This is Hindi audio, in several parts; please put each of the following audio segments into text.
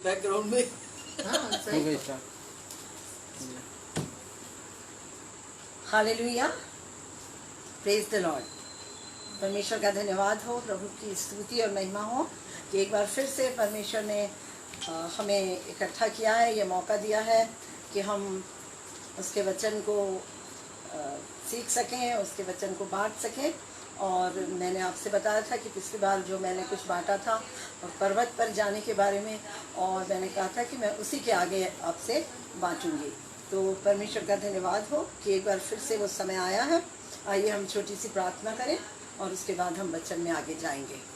बैकग्राउंड में हाँ हो सही। गई start. Hallelujah, praise the Lord. परमेश्वर का धन्यवाद हो, प्रभु की स्तुति और महिमा हो कि एक बार फिर से परमेश्वर ने हमें इकट्ठा किया है, ये मौका दिया है कि हम उसके वचन को सीख सकें, उसके वचन को बांट सकें। और मैंने आपसे बताया था कि पिछली बार जो मैंने कुछ बांटा था और पर्वत पर जाने के बारे में, और मैंने कहा था कि मैं उसी के आगे आपसे बांटूंगी। तो परमेश्वर का धन्यवाद हो कि एक बार फिर से वो समय आया है। आइए हम छोटी सी प्रार्थना करें और उसके बाद हम वचन में आगे जाएंगे।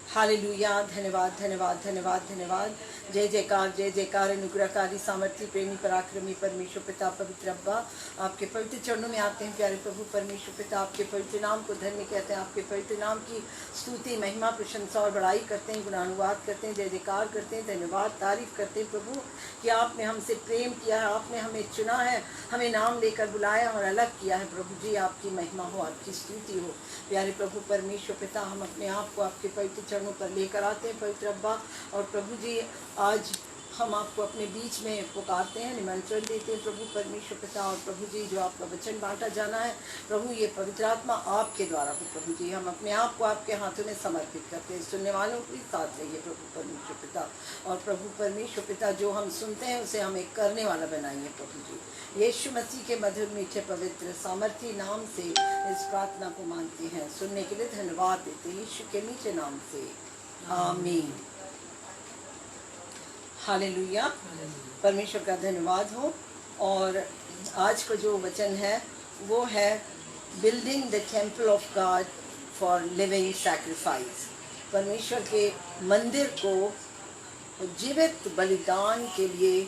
हालेलुया, धन्यवाद धन्यवाद धन्यवाद धन्यवाद। जय जयकार अनुग्रहकारी सामर्थ्य प्रेमी पराक्रमी परमेश्वर पिता पवित्र अब्बा, आपके पवित्र चरणों में आते हैं प्यारे प्रभु परमेश्वर पिता। आपके पवित्र नाम को धन्य कहते हैं, आपके पवित्र नाम की स्तुति महिमा प्रशंसा और बड़ाई करते हैं, गुणानुवाद करते हैं, जय जयकार करते हैं, धन्यवाद तारीफ करते हैं प्रभु कि आपने हमसे प्रेम किया है, आपने हमें चुना है, हमें नाम लेकर बुलाया और अलग किया है। प्रभु जी आपकी महिमा हो, आपकी स्तुति हो प्यारे प्रभु परमेश्वर पिता। हम अपने आप को आपके पवित्र चरणों पर लेकर आते हैं पवित्र अब्बा। और प्रभु जी आज हम आपको अपने बीच में पुकारते हैं, निमंत्रण देते हैं प्रभु परमेश्वर पिता। और प्रभु जी जो आपका वचन बांटा जाना है प्रभु, ये पवित्र आत्मा आपके द्वारा हो प्रभु जी। हम अपने आप को आपके हाथों में समर्पित करते हैं, सुनने वालों को भी साथ रहिए प्रभु परमेश्वर पिता। और प्रभु परमेश्वर पिता जो हम सुनते हैं उसे हम एक करने वाला बनाइए प्रभु जी। यीशु मसीह के मधुर मीठे पवित्र सामर्थी नाम से इस प्रार्थना को मांगते हैं, सुनने के लिए धन्यवाद देते हैं यीशु के मीठे नाम से, आमीन। हालेलुया, परमेश्वर का धन्यवाद हो। और आज का जो वचन है वो है building the temple of God for living sacrifice. परमेश्वर के मंदिर को जीवित बलिदान के लिए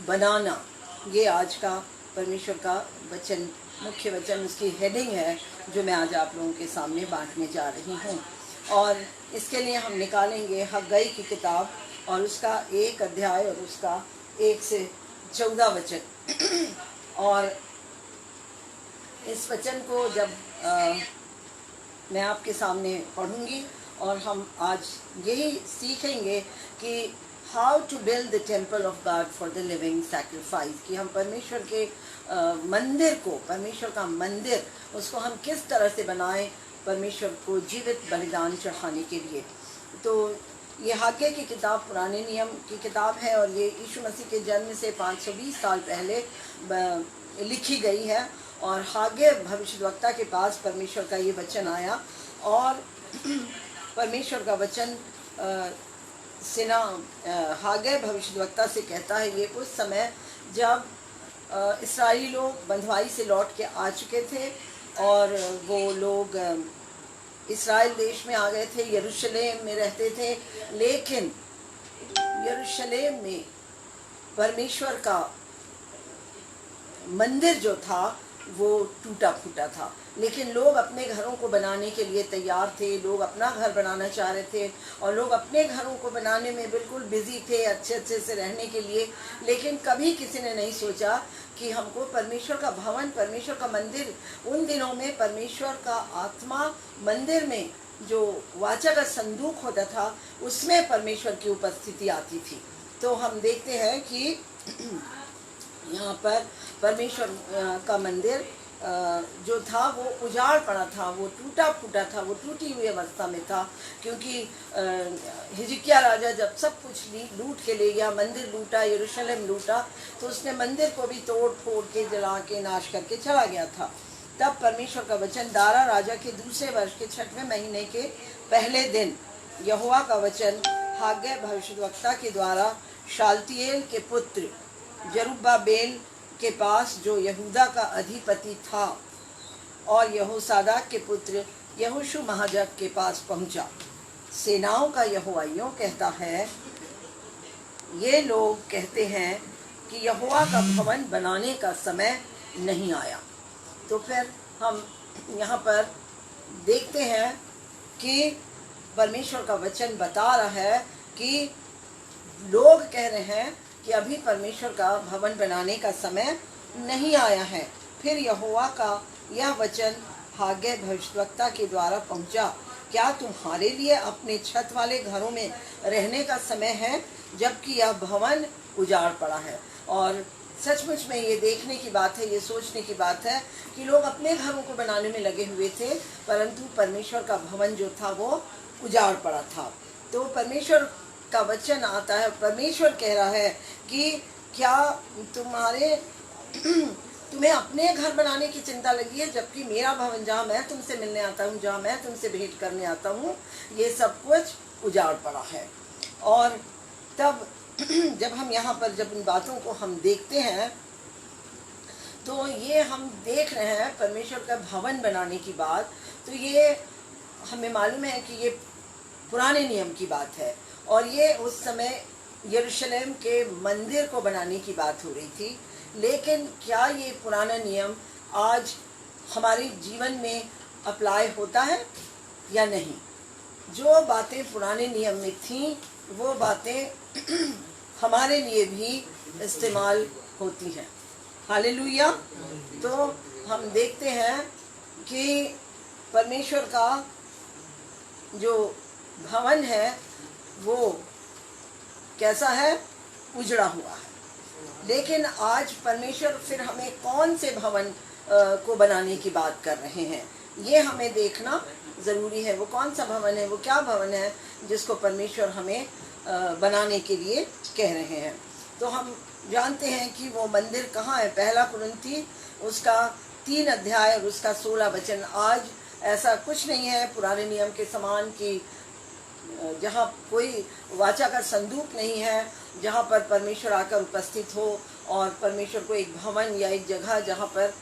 बनाना, ये आज का परमेश्वर का वचन, मुख्य वचन, उसकी हेडिंग है जो मैं आज आप लोगों के सामने बांटने जा रही हूँ। और इसके लिए हम निकालेंगे हग्गाई की किताब और उसका 1 अध्याय और उसका 1 से 14 वचन। और इस वचन को जब मैं आपके सामने पढ़ूंगी और हम आज यही सीखेंगे कि how to build the temple of God for the living sacrifice, कि हम परमेश्वर के मंदिर को, परमेश्वर का मंदिर, उसको हम किस तरह से बनाएं परमेश्वर को जीवित बलिदान चढ़ाने के लिए। तो ये हागे की किताब पुराने नियम की किताब है और ये यीशु मसीह के जन्म से 520 साल पहले लिखी गई है। और हागे भविष्यद्वक्ता के पास परमेश्वर का ये वचन आया और परमेश्वर का वचन हागे भविष्यद्वक्ता से कहता है, ये उस समय जब इस्राएली लोग बंधुआई से लौट के आ चुके थे और वो लोग इस्राएल देश में आ गए थे, यरूशलेम में रहते थे, लेकिन यरूशलेम में परमेश्वर का मंदिर जो था वो टूटा फूटा था। लेकिन लोग अपने घरों को बनाने के लिए तैयार थे, लोग अपना घर बनाना चाह रहे थे और लोग अपने घरों को बनाने में बिल्कुल बिजी थे, अच्छे अच्छे से रहने के लिए। लेकिन कभी किसी ने नहीं सोचा कि हमको परमेश्वर का भवन, परमेश्वर का मंदिर, उन दिनों में परमेश्वर का आत्मा मंदिर में जो वाचा का संदूक होता था उसमें परमेश्वर की उपस्थिति आती थी। तो हम देखते हैं कि यहाँ पर परमेश्वर का मंदिर जो था वो उजाड़ पड़ा था, वो टूटा फूटा था, वो टूटी हुई अवस्था में था। क्योंकि हिजकिया राजा जब सब कुछ लूट के ले गया, मंदिर लूटा, यरूशलेम लूटा, तो उसने मंदिर को भी तोड़ फोड़ के, जला के, नाश करके चला गया था। तब परमेश्वर का वचन दारा राजा के दूसरे वर्ष के 6वें महीने के पहले दिन यहोवा का वचन हागे भविष्यद्वक्ता के द्वारा शालतिएल के पुत्र जरुब्बाबेल के पास, जो यहूदा का अधिपति था, और यहोसादाक के पुत्र यहोशू महाजक के पास पहुंचा। सेनाओं का यहोवा यूं कहता है, ये लोग कहते हैं कि यहोवा का भवन बनाने का समय नहीं आया। तो फिर हम यहाँ पर देखते हैं कि परमेश्वर का वचन बता रहा है कि लोग कह रहे हैं कि अभी परमेश्वर का भवन बनाने का समय नहीं आया है। फिर यहोवा का यह वचन हागे भविष्यद्वक्ता के द्वारा पहुंचा, क्या तुम्हारे लिए अपने छत वाले घरों में रहने का समय है जबकि यह भवन उजाड़ पड़ा है। और सचमुच में ये देखने की बात है, ये सोचने की बात है कि लोग अपने घरों को बनाने में लगे हुए थे, परंतु परमेश्वर का भवन जो था वो उजाड़ पड़ा था। तो परमेश्वर का वचन आता है, परमेश्वर कह रहा है कि क्या तुम्हें अपने घर बनाने की चिंता लगी है, जबकि मेरा भवन जहाँ मैं तुमसे मिलने आता हूँ, जहाँ मैं तुमसे भेंट करने आता हूँ, ये सब कुछ उजाड़ पड़ा है। और तब जब हम यहाँ पर जब इन बातों को हम देखते हैं तो ये हम देख रहे हैं परमेश्वर का भवन बनाने की बात, तो ये हमें मालूम है कि ये पुराने नियम की बात है और ये उस समय यरूशलेम के मंदिर को बनाने की बात हो रही थी। लेकिन क्या ये पुराना नियम आज हमारे जीवन में अप्लाई होता है या नहीं? जो बातें पुराने नियम में थीं वो बातें हमारे लिए भी इस्तेमाल होती हैं। हालेलुया। तो हम देखते हैं कि परमेश्वर का जो भवन है वो कैसा है? उजड़ा हुआ है। लेकिन आज परमेश्वर फिर हमें कौन से भवन को बनाने की बात कर रहे हैं, ये हमें देखना ज़रूरी है। वो कौन सा भवन है, वो क्या भवन है जिसको परमेश्वर हमें बनाने के लिए कह रहे हैं? तो हम जानते हैं कि वो मंदिर कहाँ है। पहला कुरिन्थी उसका 3 अध्याय और उसका 16 वचन। आज ऐसा कुछ नहीं है पुराने नियम के समान कि जहाँ कोई वाचा का संदूक नहीं है, जहाँ पर परमेश्वर आकर उपस्थित हो और परमेश्वर को एक भवन या एक जगह जहाँ पर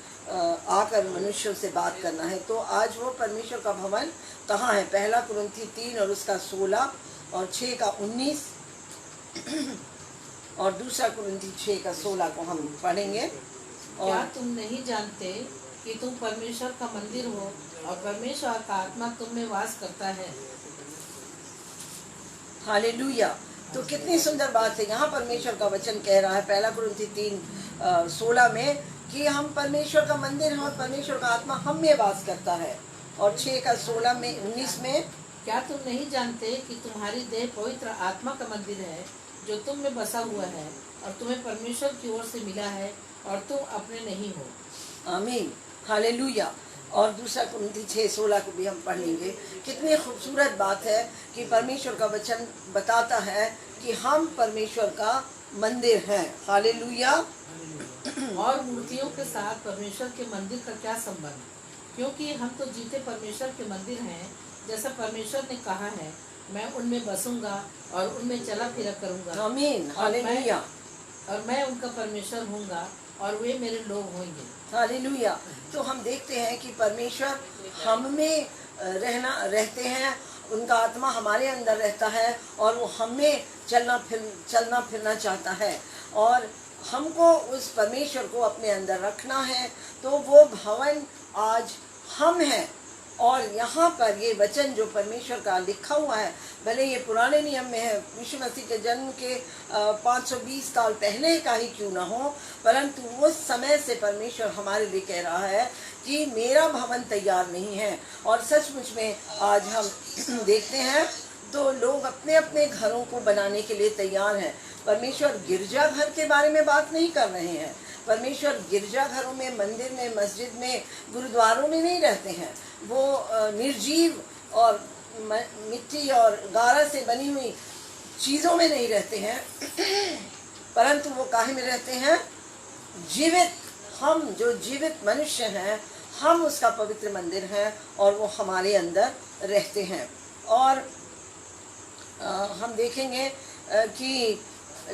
आकर मनुष्यों से बात करना है। तो आज वो परमेश्वर का भवन कहाँ है? पहला कुरिन्थी 3 और उसका 16 और 6 का 19 और दूसरा कुरिन्थी 6 का 16 को हम पढ़ेंगे। और क्या तुम नहीं जानते कि तुम परमेश्वर का मंदिर हो और परमेश्वर का आत्मा तुम में वास करता है? हालेलुया। तो कितनी सुंदर बात है। यहाँ परमेश्वर का वचन कह रहा है पहला कुरिन्थी 3:16 में कि हम परमेश्वर का मंदिर हैं और परमेश्वर का आत्मा हम में वास करता है। और 6 का 16 में 19 में क्या तुम नहीं जानते कि तुम्हारी देह पवित्र आत्मा का मंदिर है जो तुम में बसा हुआ है और तुम्हें परमेश्वर की ओर से मिला है और तुम अपने नहीं हो? आमीन। हालेलुया। और दूसरा कुरिन्थी 6:16 को भी हम पढ़ लेंगे। कितनी खूबसूरत बात है कि परमेश्वर का वचन बताता है कि हम परमेश्वर का मंदिर हैं। हालेलुया। और मूर्तियों के साथ परमेश्वर के मंदिर का क्या संबंध? क्योंकि हम तो जीते परमेश्वर के मंदिर हैं, जैसा परमेश्वर ने कहा है, मैं उनमें बसूंगा और उनमें चला फिरा करूंगा। आमीन। हालेलुया। और मैं उनका परमेश्वर होऊंगा और वे मेरे लोग होंगे। हालेलुया। तो हम देखते हैं कि परमेश्वर हम में रहते हैं, उनका आत्मा हमारे अंदर रहता है और वो हमें चलना फिरना चाहता है और हमको उस परमेश्वर को अपने अंदर रखना है। तो वो भवन आज हम हैं। और यहाँ पर ये वचन जो परमेश्वर का लिखा हुआ है, भले ये पुराने नियम में है, यीशु मसीह के जन्म के 520 साल पहले का ही क्यों ना हो, परंतु उस समय से परमेश्वर हमारे लिए कह रहा है कि मेरा भवन तैयार नहीं है। और सचमुच में आज हम देखते हैं तो लोग अपने अपने घरों को बनाने के लिए तैयार हैं। परमेश्वर गिरजाघर के बारे में बात नहीं कर रहे हैं। परमेश्वर गिरजाघरों में, मंदिर में, मस्जिद में, गुरुद्वारों में नहीं रहते हैं। वो निर्जीव और मिट्टी और गारा से बनी हुई चीज़ों में नहीं रहते हैं, परंतु वो काहे में रहते हैं? जीवित, हम जो जीवित मनुष्य हैं, हम उसका पवित्र मंदिर हैं और वो हमारे अंदर रहते हैं। और हम देखेंगे कि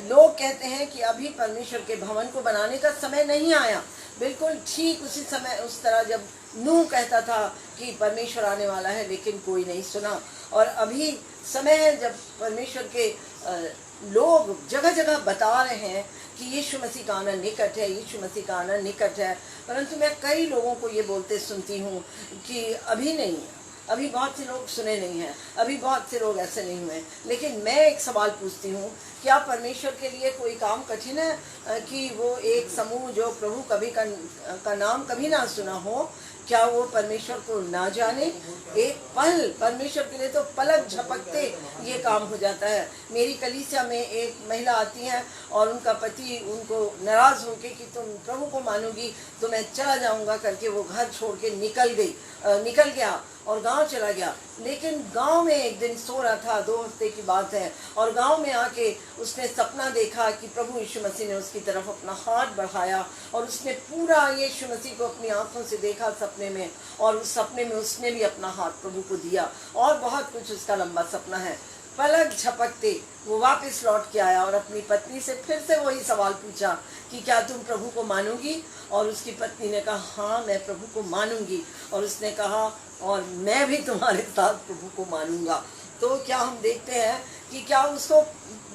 लोग कहते हैं कि अभी परमेश्वर के भवन को बनाने का समय नहीं आया। बिल्कुल ठीक उसी समय, उस तरह जब नूह कहता था कि परमेश्वर आने वाला है, लेकिन कोई नहीं सुना। और अभी समय है जब परमेश्वर के लोग जगह जगह बता रहे हैं कि यीशु मसीह का आना निकट है, यीशु मसीह का आना निकट है। परंतु मैं कई लोगों को ये बोलते सुनती हूँ कि अभी नहीं है, अभी बहुत से लोग सुने नहीं हैं, अभी बहुत से लोग ऐसे नहीं हुए। लेकिन मैं एक सवाल पूछती हूँ, क्या परमेश्वर के लिए कोई काम कठिन है कि वो एक समूह जो प्रभु कभी का नाम कभी ना सुना हो, क्या वो परमेश्वर को ना जाने? एक पल, परमेश्वर के लिए तो पलक झपकते ये काम हो जाता है। मेरी कलीसिया में एक महिला आती है और उनका पति उनको नाराज होके कि तुम प्रभु को मानोगी तो मैं चला जाऊंगा करके वो घर छोड़ के निकल गया और गांव चला गया। लेकिन गांव में एक दिन सो रहा था, 2 हफ्ते की बात है, और गांव में आके उसने सपना देखा कि प्रभु यीशु मसीह ने उसकी तरफ अपना हाथ बढ़ाया और उसने पूरा यीशु मसीह को अपनी आंखों से देखा सपने में, और उस सपने में उसने भी अपना हाथ प्रभु को दिया, और बहुत कुछ उसका लंबा सपना है। पलक झपकते वो वापस लौट के आया और अपनी पत्नी से फिर से वही सवाल पूछा कि क्या तुम प्रभु को मानोगी? और उसकी पत्नी ने कहा हाँ मैं प्रभु को मानूंगी। और उसने कहा और मैं भी तुम्हारे साथ प्रभु को मानूंगा। तो क्या हम देखते हैं कि क्या उसको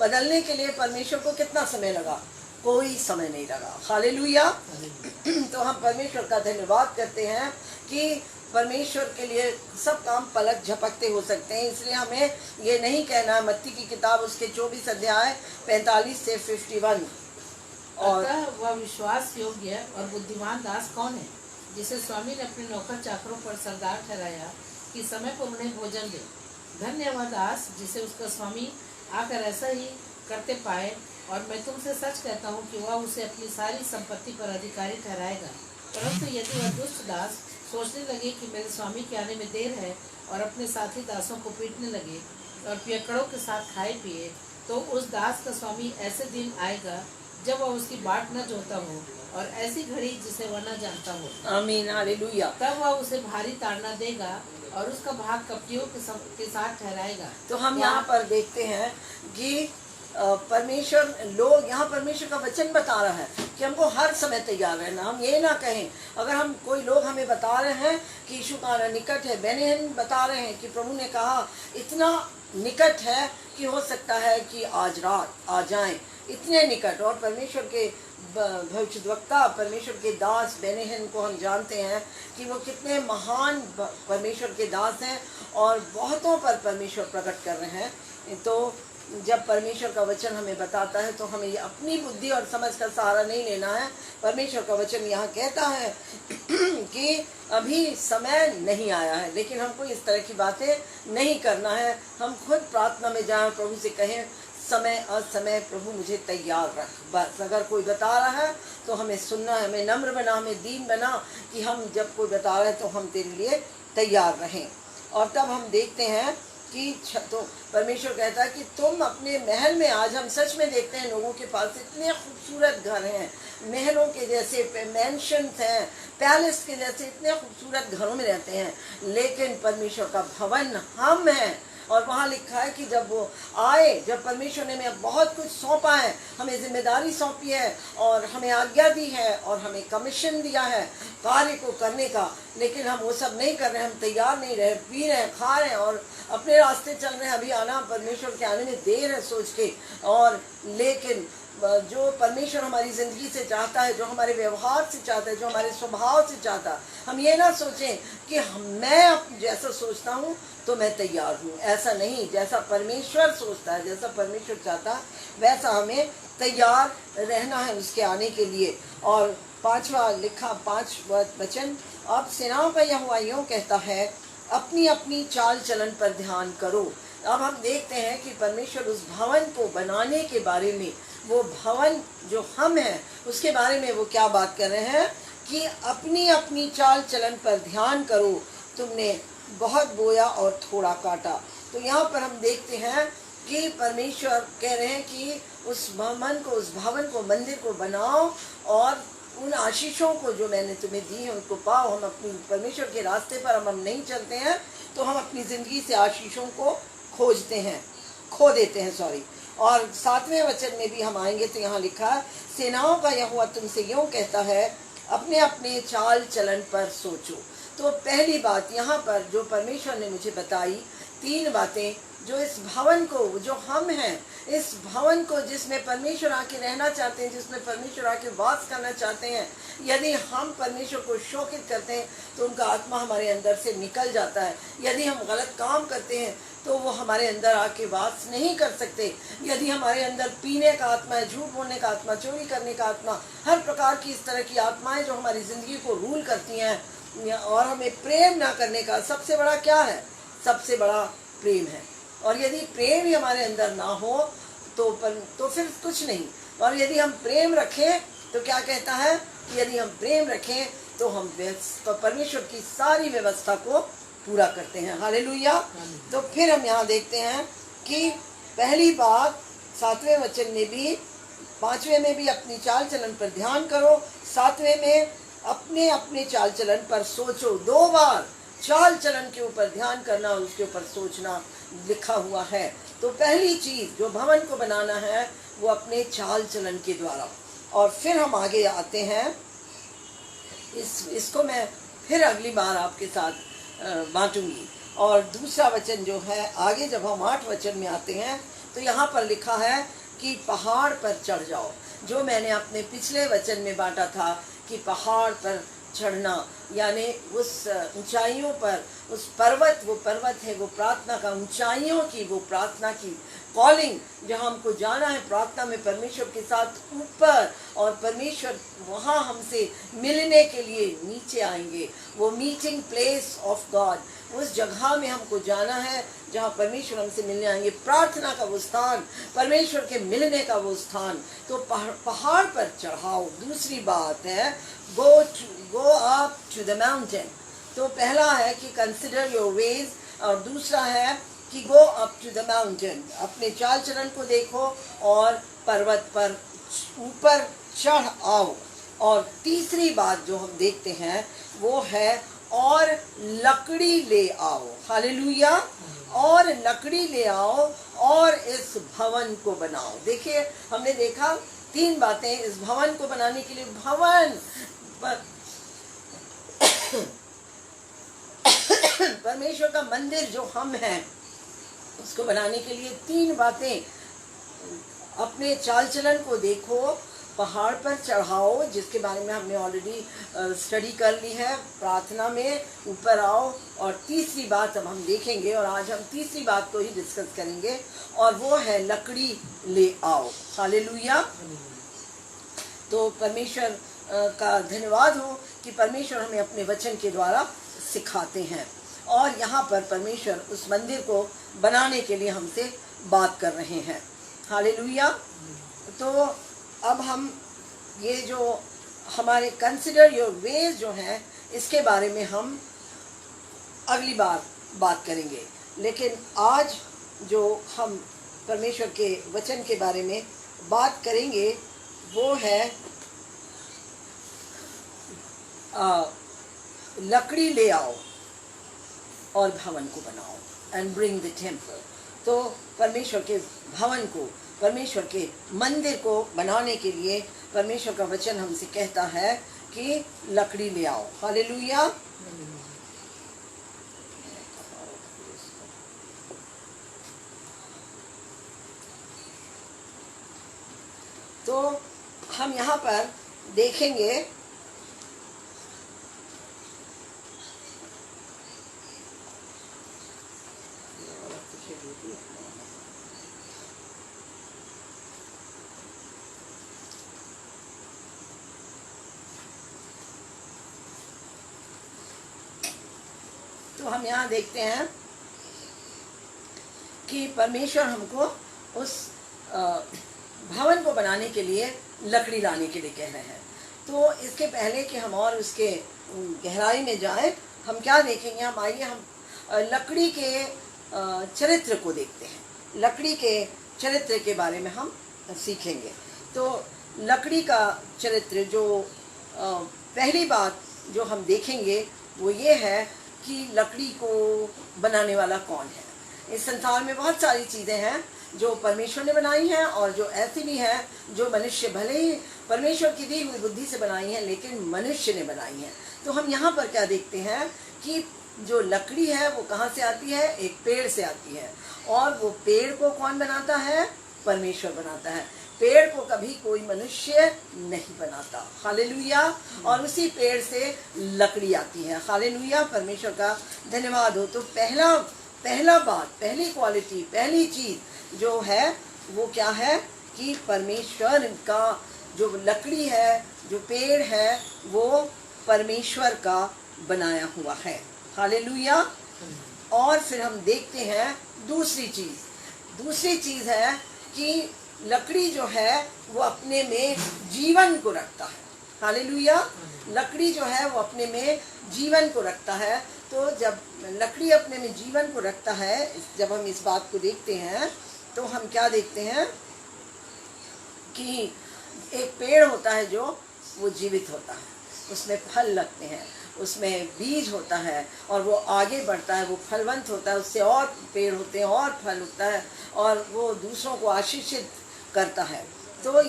बदलने के लिए परमेश्वर को कितना समय लगा? कोई समय नहीं लगा। हालेलुया। तो हम परमेश्वर का धन्यवाद करते हैं कि परमेश्वर के लिए सब काम पलक झपकते हो सकते हैं। इसलिए हमें ये नहीं कहना है, मत्ती की किताब उसके 24 अध्याय 45 से 51। और वह विश्वास योग्य और बुद्धिमान दास कौन है जिसे स्वामी ने अपने नौकर चाकरों पर सरदार ठहराया कि समय पर उन्हें भोजन दे? धन्य वह दास जिसे उसका स्वामी आकर ऐसा ही करते पाए। और मैं तुमसे सच कहता हूँ कि वह उसे अपनी सारी संपत्ति पर अधिकारी ठहराएगा। परंतु यदि वह दुष्ट दास सोचने लगे कि मेरे स्वामी के आने में देर है और अपने साथी दासों को पीटने लगे और पियक्कड़ों के साथ खाए पिए, तो उस दास का स्वामी ऐसे दिन आएगा जब वह उसकी बाट न जोता हो और ऐसी घड़ी जिसे वह न जानता हो। आमीन, हालेलुया। तब वह उसे भारी ताड़ना देगा और उसका भाग कपटियों के साथ ठहराएगा। तो हम यहाँ पर देखते हैं कि परमेश्वर का वचन बता रहा है कि हमको हर समय तैयार रहना। हम ये ना कहें, अगर हम कोई लोग हमें बता रहे हैं कि यीशु का आना निकट है, बेनेहन बता रहे हैं कि प्रभु ने कहा इतना निकट है कि हो सकता है कि आज रात आ जाएं, इतने निकट। और परमेश्वर के भविष्यद्वक्ता, परमेश्वर के दास बेनेहन को हम जानते हैं कि वो कितने महान परमेश्वर के दास हैं और बहुतों पर परमेश्वर प्रकट कर रहे हैं। तो जब परमेश्वर का वचन हमें बताता है तो हमें ये अपनी बुद्धि और समझ का सहारा नहीं लेना है। परमेश्वर का वचन यहाँ कहता है कि अभी समय नहीं आया है, लेकिन हमको इस तरह की बातें नहीं करना है। हम खुद प्रार्थना में जाएं, प्रभु से कहें समय असमय प्रभु मुझे तैयार रख। बस अगर कोई बता रहा है तो हमें सुनना है, हमें नम्र बना, हमें दीन बना कि हम जब कोई बता रहे हैं तो हम तेरे लिए तैयार रहें। और तब हम देखते हैं कि तो परमेश्वर कहता है कि तुम अपने महल में, आज हम सच में देखते हैं लोगों के पास इतने खूबसूरत घर हैं, महलों के जैसे मैंशंस हैं, पैलेस के जैसे इतने खूबसूरत घरों में रहते हैं, लेकिन परमेश्वर का भवन हम हैं। और वहाँ लिखा है कि जब वो आए, जब परमेश्वर ने हमें बहुत कुछ सौंपा है, हमें जिम्मेदारी सौंपी है और हमें आज्ञा दी है और हमें कमीशन दिया है कार्य को करने का, लेकिन हम वो सब नहीं कर रहे हैं। हम तैयार नहीं रहे, पी रहे हैं, खा रहे हैं और अपने रास्ते चल रहे हैं। अभी आना, परमेश्वर के आने में देर है सोच के। और लेकिन जो परमेश्वर हमारी ज़िंदगी से चाहता है, जो हमारे व्यवहार से चाहता है, जो हमारे स्वभाव से चाहता है, हम ये ना सोचें कि मैं जैसा सोचता हूँ तो मैं तैयार हूँ। ऐसा नहीं, जैसा परमेश्वर सोचता है, जैसा परमेश्वर चाहता है, वैसा हमें तैयार रहना है उसके आने के लिए। और 5 वचन, अब सेनाओं का यहोवा यूं कहता है, अपनी अपनी चाल चलन पर ध्यान करो। अब हम देखते हैं कि परमेश्वर उस भवन को बनाने के बारे में, वो भवन जो हम हैं उसके बारे में वो क्या बात कर रहे हैं कि अपनी अपनी चाल चलन पर ध्यान करो, तुमने बहुत बोया और थोड़ा काटा। तो यहाँ पर हम देखते हैं कि परमेश्वर कह रहे हैं कि उस भवन को, मंदिर को बनाओ और उन आशीषों को जो मैंने तुम्हें दी है उनको पाओ। हम अपनी परमेश्वर के रास्ते पर हम नहीं चलते हैं तो हम अपनी ज़िंदगी से आशीषों को खो देते हैं। और 7वें वचन में भी हम आएंगे तो यहाँ लिखा है, सेनाओं का यहोवा तुमसे यूं कहता है, अपने अपने चाल चलन पर सोचो। तो पहली बात यहाँ पर जो परमेश्वर ने मुझे बताई, 3 बातें जो इस भवन को, जो हम हैं, इस भवन को जिसमें परमेश्वर आके रहना चाहते हैं, जिसमें परमेश्वर आके वास करना चाहते हैं, यदि हम परमेश्वर को शोकित करते हैं तो उनका आत्मा हमारे अंदर से निकल जाता है। यदि हम गलत काम करते हैं तो वो हमारे अंदर आके वास नहीं कर सकते। यदि हमारे अंदर पीने का आत्मा है, झूठ बोलने का आत्मा, चोरी करने का आत्मा, हर प्रकार की इस तरह की आत्माएं जो हमारी ज़िंदगी को रूल करती हैं, और हमें प्रेम ना करने का सबसे बड़ा क्या है? सबसे बड़ा प्रेम है। और यदि प्रेम ही हमारे अंदर ना हो तो फिर कुछ नहीं। और यदि हम प्रेम रखें तो क्या कहता है? यदि हम प्रेम रखें तो हम तो परमेश्वर की सारी व्यवस्था को पूरा करते हैं। हालेलुया। तो फिर हम यहाँ देखते हैं कि पहली बात 7वें वचन में भी, 5वें में भी अपनी चाल चलन पर ध्यान करो, 7वें में अपने अपने चाल चलन पर सोचो। 2 बार चाल चलन के ऊपर ध्यान करना और उसके ऊपर सोचना लिखा हुआ है। तो पहली चीज जो भवन को बनाना है वो अपने चाल चलन के द्वारा। और फिर हम आगे आते हैं, इसको मैं फिर अगली बार आपके साथ बांटूंगी। और दूसरा वचन जो है आगे, जब हम 8 वचन में आते हैं तो यहाँ पर लिखा है कि पहाड़ पर चढ़ जाओ। जो मैंने अपने पिछले वचन में बांटा था कि पहाड़ पर चढ़ना, यानी उस ऊंचाइयों पर, उस पर्वत, वो पर्वत है वो प्रार्थना का, ऊंचाइयों की वो प्रार्थना की कॉलिंग, जहाँ हमको जाना है प्रार्थना में परमेश्वर के साथ ऊपर, और परमेश्वर वहाँ हमसे मिलने के लिए नीचे आएंगे। वो मीटिंग प्लेस ऑफ गॉड, उस जगह में हमको जाना है जहाँ परमेश्वर हमसे मिलने आएंगे। प्रार्थना का वो स्थान, परमेश्वर के मिलने का वो स्थान। तो पहाड़ पर चढ़ाओ। दूसरी बात है go up to the mountain। तो पहला है कि consider your ways, और दूसरा है कि go up to the mountain, अपने चाल चलन को देखो और पर्वत पर ऊपर चढ़ आओ। और तीसरी बात जो हम देखते हैं वो है और लकड़ी ले आओ। हालेलुया। और लकड़ी ले आओ और इस भवन को बनाओ। देखिए, हमने देखा 3 बातें इस भवन को बनाने के लिए। भवन परमेश्वर का मंदिर जो हम हैं, उसको बनाने के लिए 3 बातें। अपने चाल चलन को देखो, पहाड़ पर चढ़ाओ, जिसके बारे में हमने ऑलरेडी स्टडी कर ली है, प्रार्थना में ऊपर आओ। और तीसरी बात अब हम देखेंगे, और आज हम तीसरी बात को ही डिस्कस करेंगे, और वो है लकड़ी ले आओ। हालेलुया। तो परमेश्वर का धन्यवाद हो कि परमेश्वर हमें अपने वचन के द्वारा सिखाते हैं। और यहाँ पर परमेश्वर उस मंदिर को बनाने के लिए हमसे बात कर रहे हैं। हालेलुया। तो अब हम ये जो हमारे कंसिडर योर वेज जो हैं, इसके बारे में हम अगली बार बात करेंगे। लेकिन आज जो हम परमेश्वर के वचन के बारे में बात करेंगे वो है लकड़ी ले आओ और भवन को बनाओ, एंड ब्रिंग द टेम्पल। तो परमेश्वर के भवन को, परमेश्वर के मंदिर को बनाने के लिए परमेश्वर का वचन हमसे कहता है कि लकड़ी ले आओ। हालेलुया। तो हम यहाँ पर देखेंगे तो हम यहाँ देखते हैं कि परमेश्वर हमको उस भवन को बनाने के लिए लकड़ी लाने के लिए कह रहे हैं। तो इसके पहले कि हम और उसके गहराई में जाएं, हम क्या देखेंगे? हम आइए हम लकड़ी के चरित्र को देखते हैं। लकड़ी के चरित्र के बारे में हम सीखेंगे। तो लकड़ी का चरित्र जो पहली बात जो हम देखेंगे वो ये है कि लकड़ी को बनाने वाला कौन है। इस संसार में बहुत सारी चीज़ें हैं जो परमेश्वर ने बनाई हैं और जो ऐसी भी हैं जो मनुष्य भले ही परमेश्वर की दी हुई बुद्धि से बनाई हैं, लेकिन मनुष्य ने बनाई हैं। तो हम यहाँ पर क्या देखते हैं कि जो लकड़ी है वो कहाँ से आती है? एक पेड़ से आती है। और वो पेड़ को कौन बनाता है? परमेश्वर बनाता है। पेड़ को कभी कोई मनुष्य नहीं बनाता। हालेलुया। और उसी पेड़ से लकड़ी आती है। हालेलुया, परमेश्वर का धन्यवाद हो। तो पहला बात, पहली क्वालिटी, पहली चीज जो है वो क्या है कि परमेश्वर का जो लकड़ी है, जो पेड़ है, वो परमेश्वर का बनाया हुआ है। हालेलुया। और फिर हम देखते हैं दूसरी चीज है कि लकड़ी जो है वो अपने में जीवन को रखता है। हालेलुया। लकड़ी जो है वो अपने में जीवन को रखता है। तो जब लकड़ी अपने में जीवन को रखता है, जब हम इस बात को देखते हैं तो हम क्या देखते हैं कि एक पेड़ होता है जो वो जीवित होता है, उसमें फल लगते हैं, उसमें बीज होता है और वो आगे बढ़ता है, वो फलवंत होता है, उससे और पेड़ होते हैं और फल होता है और वो दूसरों को आशीषित करता है। तो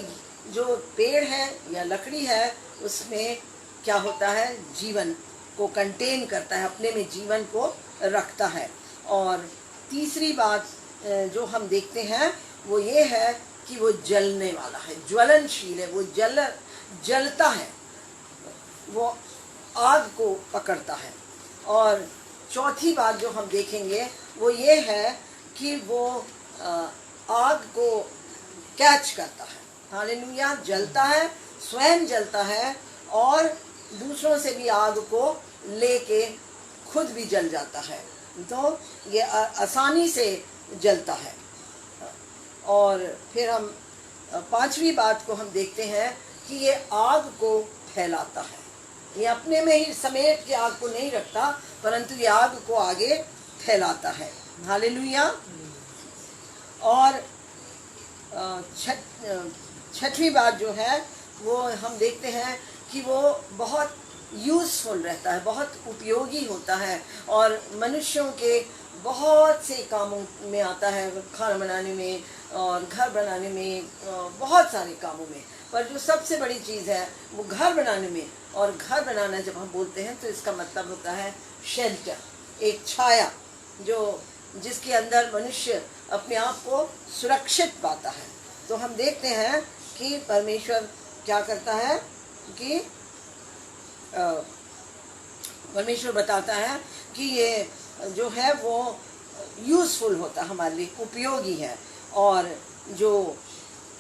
जो पेड़ है या लकड़ी है उसमें क्या होता है? जीवन को कंटेन करता है, अपने में जीवन को रखता है। और तीसरी बात जो हम देखते हैं वो ये है कि वो जलने वाला है, ज्वलनशील है, वो जलता है, वो आग को पकड़ता है। और चौथी बात जो हम देखेंगे वो ये है कि वो आग को कैच करता है। हालेलुया। जलता है, स्वयं जलता है और दूसरों से भी आग को लेके खुद भी जल जाता है। तो ये आसानी से जलता है। और फिर हम पांचवी बात को हम देखते हैं कि ये आग को फैलाता है। ये अपने में ही समेट के आग को नहीं रखता, परंतु ये आग को आगे फैलाता है। हालेलुया। और छठवीं बात जो है वो हम देखते हैं कि वो बहुत यूज़फुल रहता है, बहुत उपयोगी होता है और मनुष्यों के बहुत से कामों में आता है, खाना बनाने में और घर बनाने में, बहुत सारे कामों में। पर जो सबसे बड़ी चीज़ है वो घर बनाने में, और घर बनाना जब हम बोलते हैं तो इसका मतलब होता है शेल्टर, एक छाया जो जिसके अंदर मनुष्य अपने आप को सुरक्षित पाता है। तो हम देखते हैं कि परमेश्वर क्या करता है कि परमेश्वर बताता है कि ये जो है वो यूज़फुल होता है, हमारे लिए उपयोगी है। और जो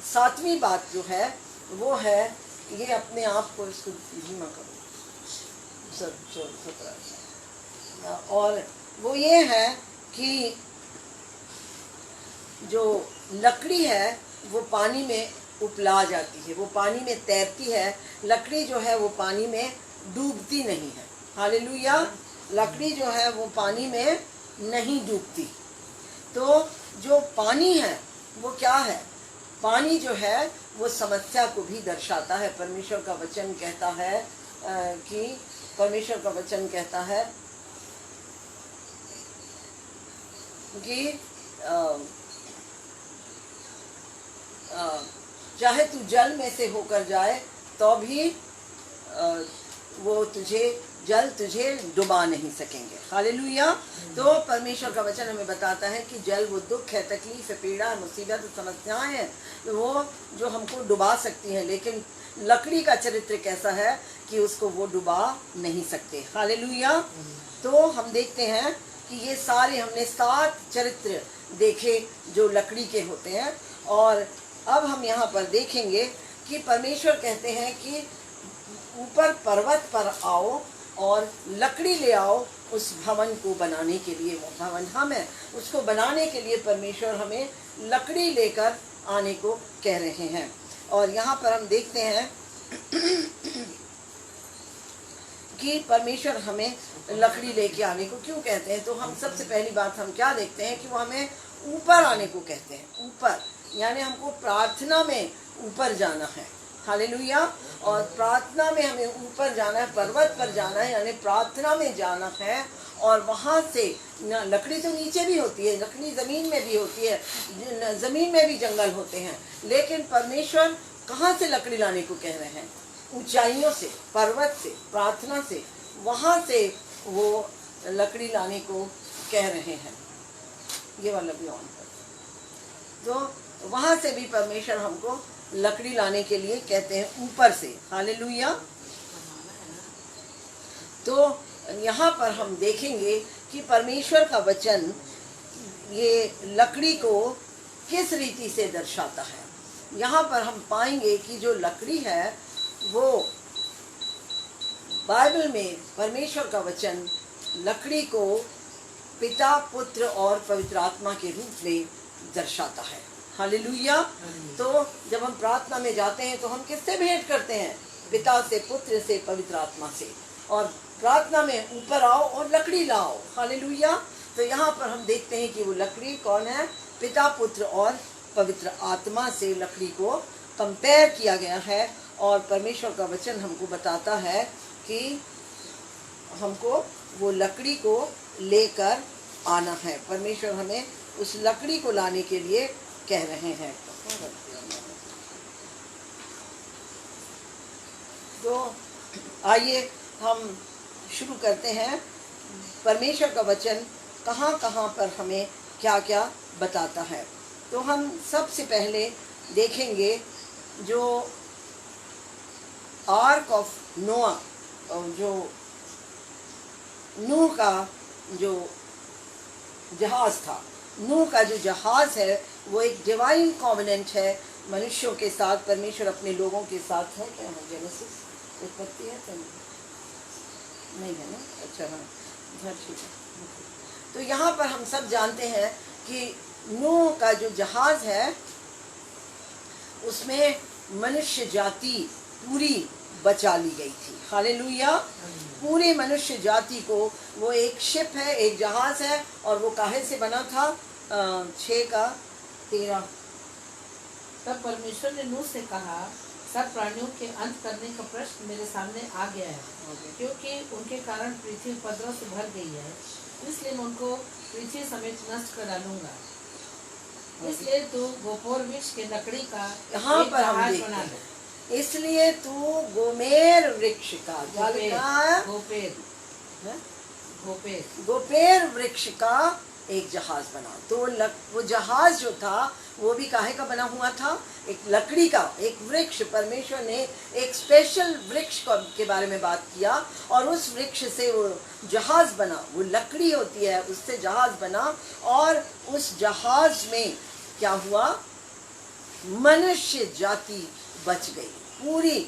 सातवीं बात जो है वो है ये अपने आप को, इसको धीमा करो, और वो ये है कि जो लकड़ी है वो पानी में उपला जाती है, वो पानी में तैरती है। लकड़ी जो है वो पानी में डूबती नहीं है। हालेलुया। लकड़ी जो है वो पानी में नहीं डूबती। तो जो पानी है वो क्या है? पानी जो है वो समस्या को भी दर्शाता है। परमेश्वर का वचन कहता है कि चाहे तू जल में से होकर जाए तो भी वो जल तुझे डुबा नहीं सकेंगे। हालेलुया। तो परमेश्वर का वचन हमें बताता है कि जल वो दुख है, तकलीफ है, पीड़ा है, मुसीबत, समस्याएं हैं, वो जो हमको डुबा सकती हैं। लेकिन लकड़ी का चरित्र कैसा है कि उसको वो डुबा नहीं सकते। हालेलुया। तो हम देखते हैं कि ये सारे हमने 7 चरित्र देखे जो लकड़ी के होते हैं। और अब हम यहाँ पर देखेंगे कि परमेश्वर कहते हैं कि ऊपर पर्वत पर आओ और लकड़ी ले आओ उस भवन को बनाने के लिए। वो भवन हम है, उसको बनाने के लिए परमेश्वर हमें लकड़ी लेकर आने को कह रहे हैं। और यहाँ पर हम देखते हैं कि परमेश्वर हमें लकड़ी लेके आने को क्यों कहते हैं। तो हम सबसे पहली बात हम क्या देखते हैं कि वो हमें ऊपर आने को कहते हैं। ऊपर यानी हमको प्रार्थना में ऊपर जाना है। हालेलुया। और प्रार्थना में हमें ऊपर जाना है, पर्वत पर जाना है, यानी प्रार्थना में जाना है। और वहाँ से लकड़ी तो नीचे भी होती है, लकड़ी ज़मीन में भी होती है, ज़मीन में भी जंगल होते हैं। लेकिन परमेश्वर कहाँ से लकड़ी लाने को कह रहे हैं? ऊंचाइयों से, पर्वत से, प्रार्थना से। वहाँ से वो लकड़ी लाने को कह रहे हैं। ये वाला भी ऑन कर। तो वहाँ से भी परमेश्वर हमको लकड़ी लाने के लिए कहते हैं ऊपर से। हालेलुया। तो यहाँ पर हम देखेंगे कि परमेश्वर का वचन ये लकड़ी को किस रीति से दर्शाता है। यहाँ पर हम पाएंगे कि जो लकड़ी है वो बाइबल में परमेश्वर का वचन लकड़ी को पिता, पुत्र और पवित्र आत्मा के रूप में दर्शाता है। हालेलुया। तो जब हम प्रार्थना में जाते हैं तो हम किससे भेंट करते हैं? पिता से, पुत्र से, पवित्र आत्मा से। और प्रार्थना में ऊपर आओ और लकड़ी लाओ। हालेलुया। तो यहाँ पर हम देखते हैं कि वो लकड़ी कौन है? पिता, पुत्र और पवित्र आत्मा से लकड़ी को कंपेयर किया गया है। और परमेश्वर का वचन हमको बताता है कि हमको वो लकड़ी को लेकर आना है। परमेश्वर हमें उस लकड़ी को लाने के लिए कह रहे हैं। तो आइए हम शुरू करते हैं। परमेश्वर का वचन कहाँ कहाँ पर हमें क्या क्या बताता है। तो हम सबसे पहले देखेंगे जो आर्क ऑफ नोआ, जो नूह का जो जहाज था, नूह का जो जहाज है वो एक डिवाइन कॉवेनेंट है मनुष्यों के साथ। परमेश्वर अपने लोगों के साथ है। क्या है? जेनेसिस उत्पत्ति है तो नहीं है ना? अच्छा हाँ, ठीक है। तो यहाँ पर हम सब जानते हैं कि नूह का जो जहाज है उसमें मनुष्य जाति पूरी बचा ली गई थी। हालेलुया। पूरे मनुष्य जाति को, वो एक शिप है, एक जहाज है। और वो काहे से बना था? 6:13। तब परमेश्वर ने नूह से कहा, सब प्राणियों के अंत करने का प्रश्न मेरे सामने आ गया है, क्योंकि उनके कारण पृथ्वी उपद्रव से भर गई है। इसलिए मैं उनको पृथ्वी समेत नष्ट कर डालूंगा। इसलिए तू गोपोर वृक्ष के लकड़ी का यहाँ पर हम जहाज देखते बना हैं। इसलिए तू गोमेर वृक्ष का, क्या लिखा है? गोपेर वृक्ष का एक जहाज बना। तो वो जहाज जो था वो भी काहे का बना हुआ था? एक लकड़ी का, एक वृक्ष। परमेश्वर ने एक स्पेशल वृक्ष के बारे में बात किया और उस वृक्ष से वो जहाज बना। वो लकड़ी होती है, उससे जहाज बना। और उस जहाज में क्या हुआ? मनुष्य जाति बच गई पूरी।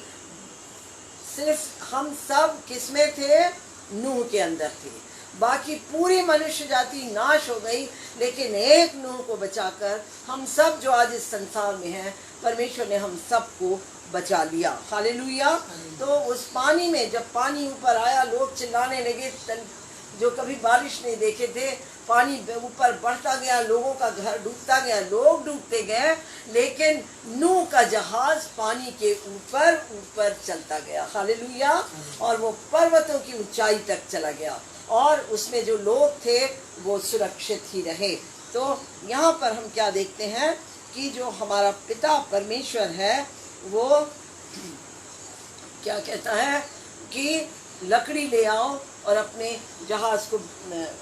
सिर्फ हम सब किसमें थे? नूह के अंदर थे। बाकी पूरी मनुष्य जाति नाश हो गई, लेकिन एक नूह को बचाकर हम सब जो आज इस संसार में हैं, परमेश्वर ने हम सबको बचा लिया। हालेलुया। तो उस पानी में जब पानी ऊपर आया, लोग चिल्लाने लगे, जो कभी बारिश नहीं देखे थे। पानी ऊपर बढ़ता गया, लोगों का घर डूबता गया, लोग डूबते गए, लेकिन नूह का जहाज पानी के ऊपर ऊपर चलता गया। हालेलुया। और वो पर्वतों की ऊंचाई तक चला गया और उसमें जो लोग थे वो सुरक्षित ही रहे। तो यहाँ पर हम क्या देखते हैं कि जो हमारा पिता परमेश्वर है वो क्या कहता है कि लकड़ी ले आओ और अपने जहाज को,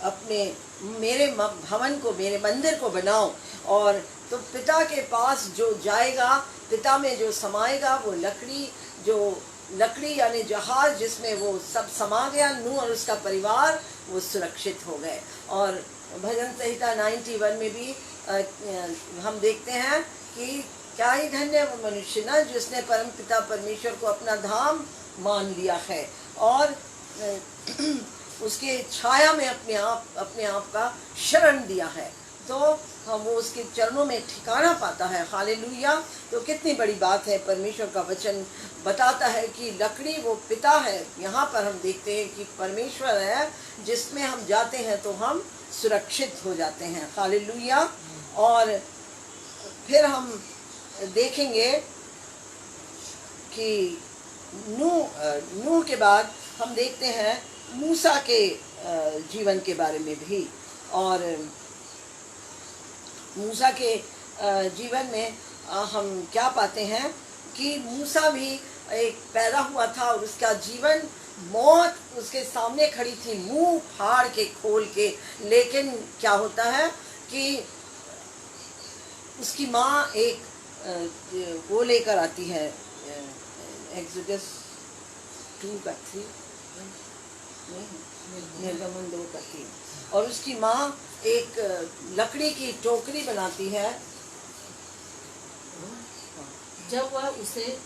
अपने मेरे भवन को, मेरे मंदिर को बनाओ। और तो पिता के पास जो जाएगा, पिता में जो समाएगा, वो लकड़ी यानी जहाज जिसमें वो सब समा गया, नूह और उसका परिवार, वो सुरक्षित हो गए। और भजन संहिता 91 में भी हम देखते हैं कि क्या ही धन्य वो मनुष्य ना जिसने परम पिता परमेश्वर को अपना धाम मान लिया है और उसके छाया में अपने आप का शरण दिया है। तो हम वो उसके चरणों में ठिकाना पाता है। हालेलुया। तो कितनी बड़ी बात है। परमेश्वर का वचन बताता है कि लकड़ी वो पिता है। यहाँ पर हम देखते हैं कि परमेश्वर है जिसमें हम जाते हैं तो हम सुरक्षित हो जाते हैं। हालेलुया। और फिर हम देखेंगे कि नूह के बाद हम देखते हैं मूसा के जीवन के बारे में भी। और मूसा के जीवन में हम क्या पाते हैं कि मूसा भी एक पैदा हुआ था और उसका जीवन मौत उसके सामने खड़ी थी, मुंह फाड़ के खोल के, लेकिन क्या होता है कि उसकी माँ एक वो लेकर आती है, एक्सोडस 2:3, निर्गमन 2:3, और उसकी माँ एक लकड़ी की टोकरी बनाती है। जब वह उसे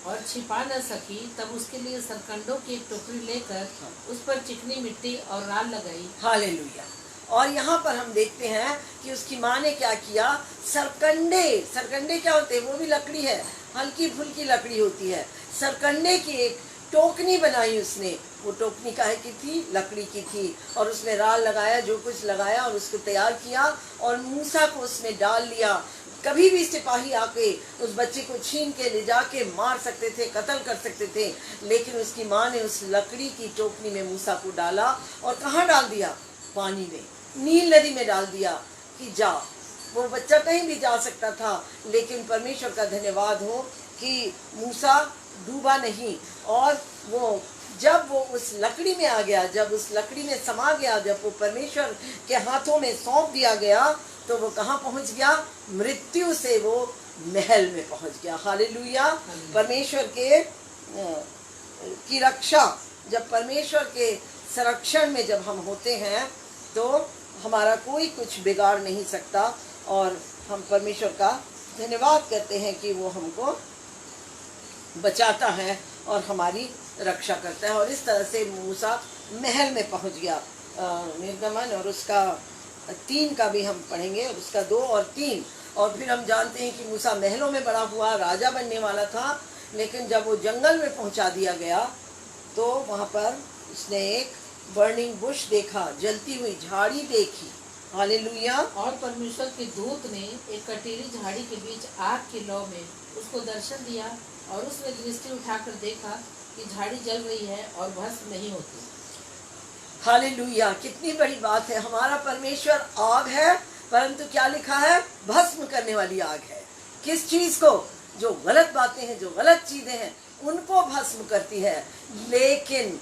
और छिपा न सकी तब उसके लिए सरकंडों की एक टोकरी लेकर उस पर चिकनी मिट्टी और राल लगाई। हालेलुया। और यहाँ पर हम देखते हैं कि उसकी माँ ने क्या किया, सरकंडे क्या होते हैं, वो भी लकड़ी है, हल्की फुल्की लकड़ी होती है, सरकंडे की एक टोकनी बनाई उसने। वो टोकनी काहे की थी, लकड़ी की थी, और उसमें राल लगाया, जो कुछ लगाया और उसको तैयार किया और मूसा को उसमें डाल लिया। कभी भी सिपाही आके उस बच्चे को छीन के ले जाके मार सकते थे, कत्ल कर सकते थे, लेकिन उसकी माँ ने उस लकड़ी की टोकनी में मूसा को डाला और कहाँ डाल दिया, पानी में, नील नदी में डाल दिया कि जा। वो बच्चा कहीं भी जा सकता था, लेकिन परमेश्वर का धन्यवाद हो कि मूसा डूबा नहीं। और वो जब वो उस लकड़ी में आ गया, जब उस लकड़ी में समा गया, जब वो परमेश्वर के हाथों में सौंप दिया गया, तो वो कहाँ पहुंच गया, मृत्यु से वो महल में पहुंच गया। हालेलुया। परमेश्वर के की रक्षा, जब परमेश्वर के संरक्षण में जब हम होते हैं तो हमारा कोई कुछ बिगाड़ नहीं सकता, और हम परमेश्वर का धन्यवाद करते हैं कि वो हमको बचाता है और हमारी रक्षा करता है। और इस तरह से मूसा महल में पहुंच गया। निर्गमन और उसका 3 का भी हम पढ़ेंगे, और उसका 2 और 3। और फिर हम जानते हैं कि मूसा महलों में बड़ा हुआ, राजा बनने वाला था, लेकिन जब वो जंगल में पहुंचा दिया गया तो वहाँ पर उसने एक बर्निंग बुश देखा, जलती हुई झाड़ी देखी। हालेलुया। और परमेश्वर के दूत ने एक कटीली झाड़ी के बीच आग की लौ में उसको दर्शन दिया, और उसने दृष्टि उठाकर देखा कि झाड़ी जल रही है और भस्म नहीं होती। हालेलुया। कितनी बड़ी बात है, हमारा परमेश्वर आग है, परंतु क्या लिखा है, भस्म करने वाली आग है। किस चीज को, जो गलत बातें हैं, जो गलत चीजें हैं, उनको भस्म करती है, लेकिन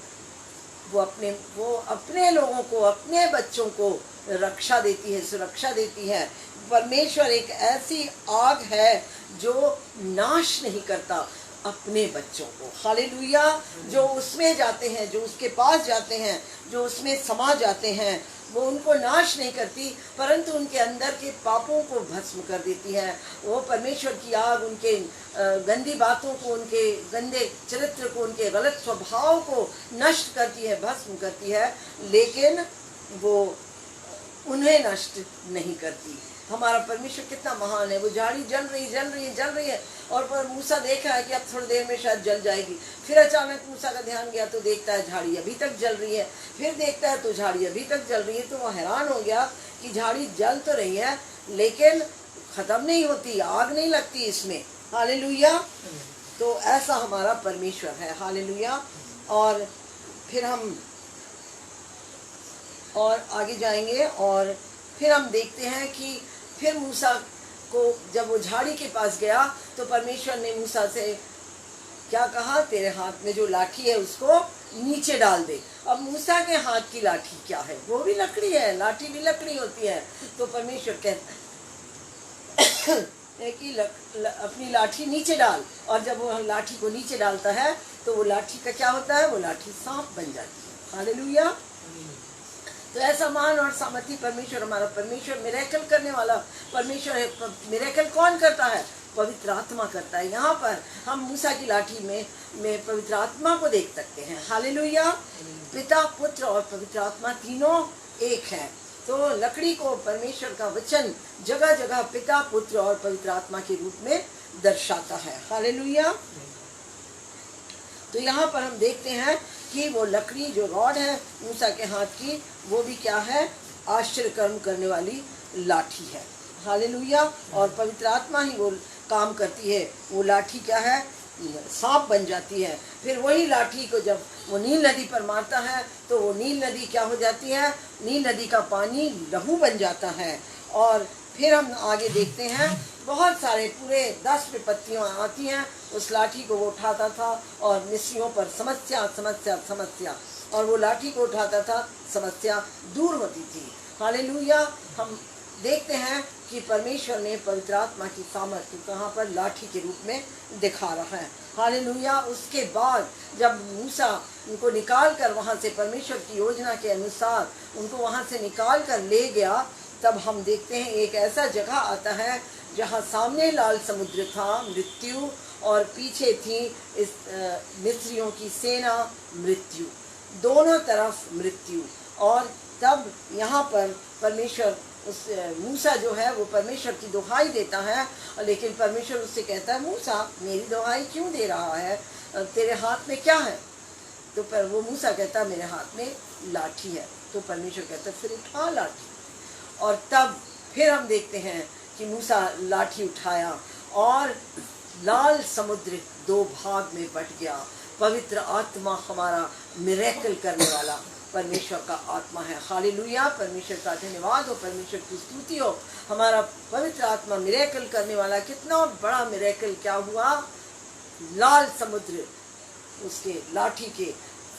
वो अपने लोगों को, अपने बच्चों को रक्षा देती है, सुरक्षा देती है। परमेश्वर एक ऐसी आग है जो नाश नहीं करता अपने बच्चों को। हालेलुया। जो उसमें जाते हैं, जो उसके पास जाते हैं, जो उसमें समा जाते हैं, वो उनको नाश नहीं करती, परंतु उनके अंदर के पापों को भस्म कर देती है। वो परमेश्वर की आग उनके गंदी बातों को, उनके गंदे चरित्र को, उनके गलत स्वभाव को नष्ट करती है, भस्म करती है, लेकिन वो उन्हें नष्ट नहीं करती। हमारा परमेश्वर कितना महान है। वो झाड़ी जल रही है, और पर मूसा देखा है कि अब थोड़ी देर में शायद जल जाएगी। फिर अचानक मूसा का ध्यान गया तो देखता है झाड़ी अभी तक जल रही है, फिर देखता है तो झाड़ी अभी तक जल रही है। तो वो हैरान हो गया कि झाड़ी जल तो रही है, लेकिन खत्म नहीं होती, आग नहीं लगती इसमें। हालेलुया। तो ऐसा हमारा परमेश्वर है। हालेलुया। और फिर हम और आगे जाएंगे, और फिर हम देखते हैं कि फिर मूसा को जब वो झाड़ी के पास गया तो परमेश्वर ने मूसा से क्या कहा, तेरे हाथ में जो लाठी है उसको नीचे डाल दे। अब मूसा के हाथ की लाठी क्या है, वो भी लकड़ी है, लाठी भी लकड़ी होती है। तो परमेश्वर कहता है कि अपनी लाठी नीचे डाल, और जब वो लाठी को नीचे डालता है तो वो लाठी का क्या होता है, वो लाठी सांप बन जाती है। हालेलुया। तो ऐसा महान और सामर्थी परमेश्वर हमारा परमेश्वर, मिरेकल करने वाला परमेश्वर है। मिरेकल कौन करता है, पवित्र आत्मा करता है। यहाँ पर हम मूसा की लाठी में पवित्र आत्मा को देख सकते हैं। हालेलुया। पिता, पुत्र और पवित्र आत्मा तीनों एक हैं। तो लकड़ी को परमेश्वर का वचन जगह जगह पिता, पुत्र और पवित्र आत्मा के रूप में दर्शाता है। हालेलुया। तो यहाँ पर हम देखते हैं कि वो लकड़ी जो रॉड है मूसा के हाथ की, वो भी क्या है, आश्चर्य कर्म करने वाली लाठी है। हालेलुया। और पवित्र आत्मा ही वो काम करती है। वो लाठी क्या है, सांप बन जाती है। फिर वही लाठी को जब वो नील नदी पर मारता है तो वो नील नदी क्या हो जाती है, नील नदी का पानी लहू बन जाता है। और फिर हम आगे देखते हैं, बहुत सारे पूरे 10 विपत्तियां आती हैं। उस लाठी को वो उठाता था और मिस्रियों पर समस्या समस्या समस्या, और वो लाठी को उठाता था, समस्या दूर होती थी। हालेलुया। हम देखते हैं कि परमेश्वर ने पवित्र आत्मा की सामर्थ्य कहाँ पर लाठी के रूप में दिखा रहा है। हालेलुया। उसके बाद जब मूसा उनको निकाल कर वहाँ से, परमेश्वर की योजना के अनुसार उनको वहाँ से निकाल कर ले गया, तब हम देखते हैं एक ऐसा जगह आता है जहाँ सामने लाल समुद्र था, मृत्यु, और पीछे थी इस मिस्रियों की सेना, मृत्यु, दोनों तरफ मृत्यु। और तब यहाँ पर परमेश्वर, उस मूसा जो है वो परमेश्वर की दुहाई देता है, लेकिन परमेश्वर उससे कहता है, मूसा मेरी दुहाई क्यों दे रहा है, तेरे हाथ में क्या है? तो पर वो मूसा कहता है मेरे हाथ में लाठी है। तो परमेश्वर कहता है फिर उठा लाठी। और तब फिर हम देखते हैं कि मूसा लाठी उठाया और लाल समुद्र 2 भाग में बट गया। पवित्र आत्मा हमारा मिरेकल करने वाला परमेश्वर का आत्मा है। हालेलुया। परमेश्वर का धन्यवाद हो, परमेश्वर की स्तुति हो। हमारा पवित्र आत्मा मिरेकल करने वाला। कितना बड़ा मिरेकल क्या हुआ? लाल समुद्र उसके लाठी के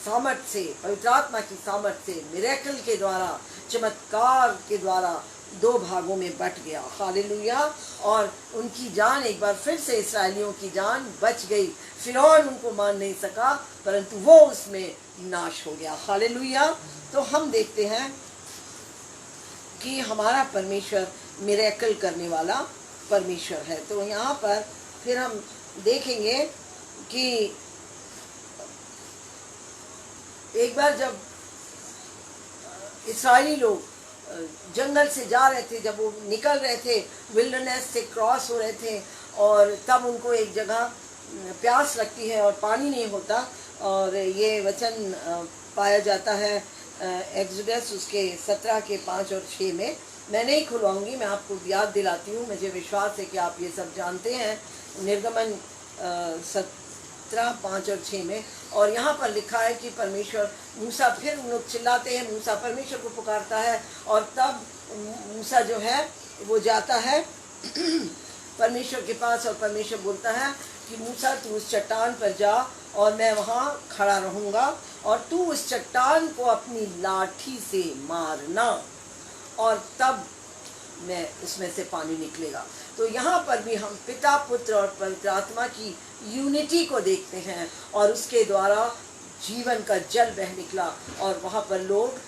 सामर्थ से, पवित्र आत्मा की सामर्थ से, मिरेकल के द्वारा, चमत्कार के द्वारा 2 भागों में बट गया। हालेलुया। और उनकी जान एक बार फिर से, इसराइलियों की जान बच गई। फिरौन उनको मान नहीं सका, परंतु वो उसमें नाश हो गया। हालेलुया। तो हम देखते हैं कि हमारा परमेश्वर मिरेकल करने वाला परमेश्वर है। तो यहाँ पर फिर हम देखेंगे कि एक बार जब इस्राएली लोग जंगल से जा रहे थे, जब वो निकल रहे थे, विल्डरनेस से क्रॉस हो रहे थे, और तब उनको एक जगह प्यास लगती है और पानी नहीं होता। और ये वचन पाया जाता है एक्सोडस उसके 17 के 5 और 6 में। मैं नहीं खुलवाऊंगी, मैं आपको याद दिलाती हूँ, मुझे विश्वास है कि आप ये सब जानते हैं। निर्गमन 17, 5 और 6 में, और यहाँ पर लिखा है कि परमेश्वर, मूसा, फिर उन लोग चिल्लाते हैं, मूसा परमेश्वर को पुकारता है, और तब मूसा जो है वो जाता है परमेश्वर के पास, और परमेश्वर बोलता है कि मूसा तू उस चट्टान पर जा और मैं वहाँ खड़ा रहूँगा, और तू उस चट्टान को अपनी लाठी से मारना और तब मैं उसमें से पानी निकलेगा। तो यहाँ पर भी हम पिता, पुत्र और पवित्र आत्मा की यूनिटी को देखते हैं, और उसके द्वारा जीवन का जल बह निकला, और वहाँ पर लोग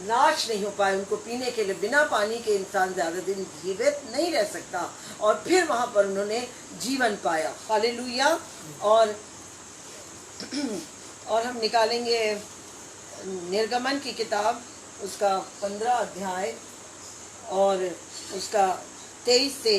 नाश नहीं हो पाए। उनको पीने के लिए, बिना पानी के इंसान ज़्यादा दिन जीवित नहीं रह सकता, और फिर वहाँ पर उन्होंने जीवन पाया। हालेलुया। और हम निकालेंगे निर्गमन की किताब, उसका 15 अध्याय और उसका 23 से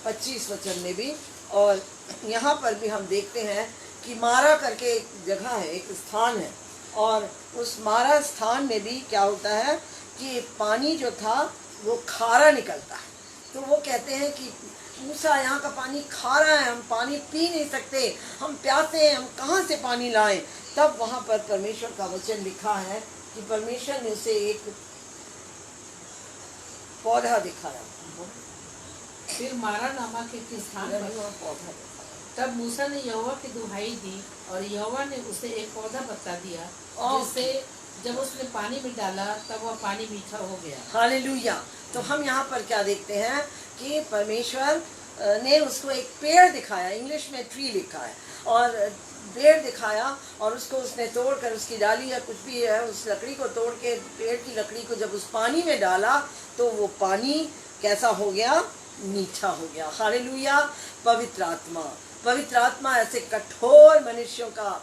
25 वचन में भी। और यहाँ पर भी हम देखते हैं कि मारा करके एक जगह है, एक स्थान है, और उस मारा स्थान में भी क्या होता है कि पानी जो था वो खारा निकलता है। तो वो कहते हैं कि मूसा यहाँ का पानी खारा है, हम पानी पी नहीं सकते, हम प्यासे हैं, हम कहाँ से पानी लाएं? तब वहाँ पर परमेश्वर का वचन लिखा है कि परमेश्वर ने उसे एक पौधा दिखाया। फिर मारा नामक एक स्थान पर पौधा, तब मूसा ने यहोवा की दुहाई दी, और यहोवा ने उसे एक पौधा बता दिया, जिससे जब उसने पानी में डाला तब वह पानी मीठा हो गया। हालेलुया। तो हम यहाँ पर क्या देखते हैं कि परमेश्वर ने उसको एक पेड़ दिखाया, इंग्लिश में ट्री लिखा है, और पेड़ दिखाया, और उसको उसने तोड़ कर, उसकी डाली या कुछ भी है, उस लकड़ी को तोड़ के, पेड़ की लकड़ी को जब उस पानी में डाला तो वो पानी कैसा हो गया? मीठा हो गया। हालेलुया। पवित्र आत्मा ऐसे कठोर मनुष्यों का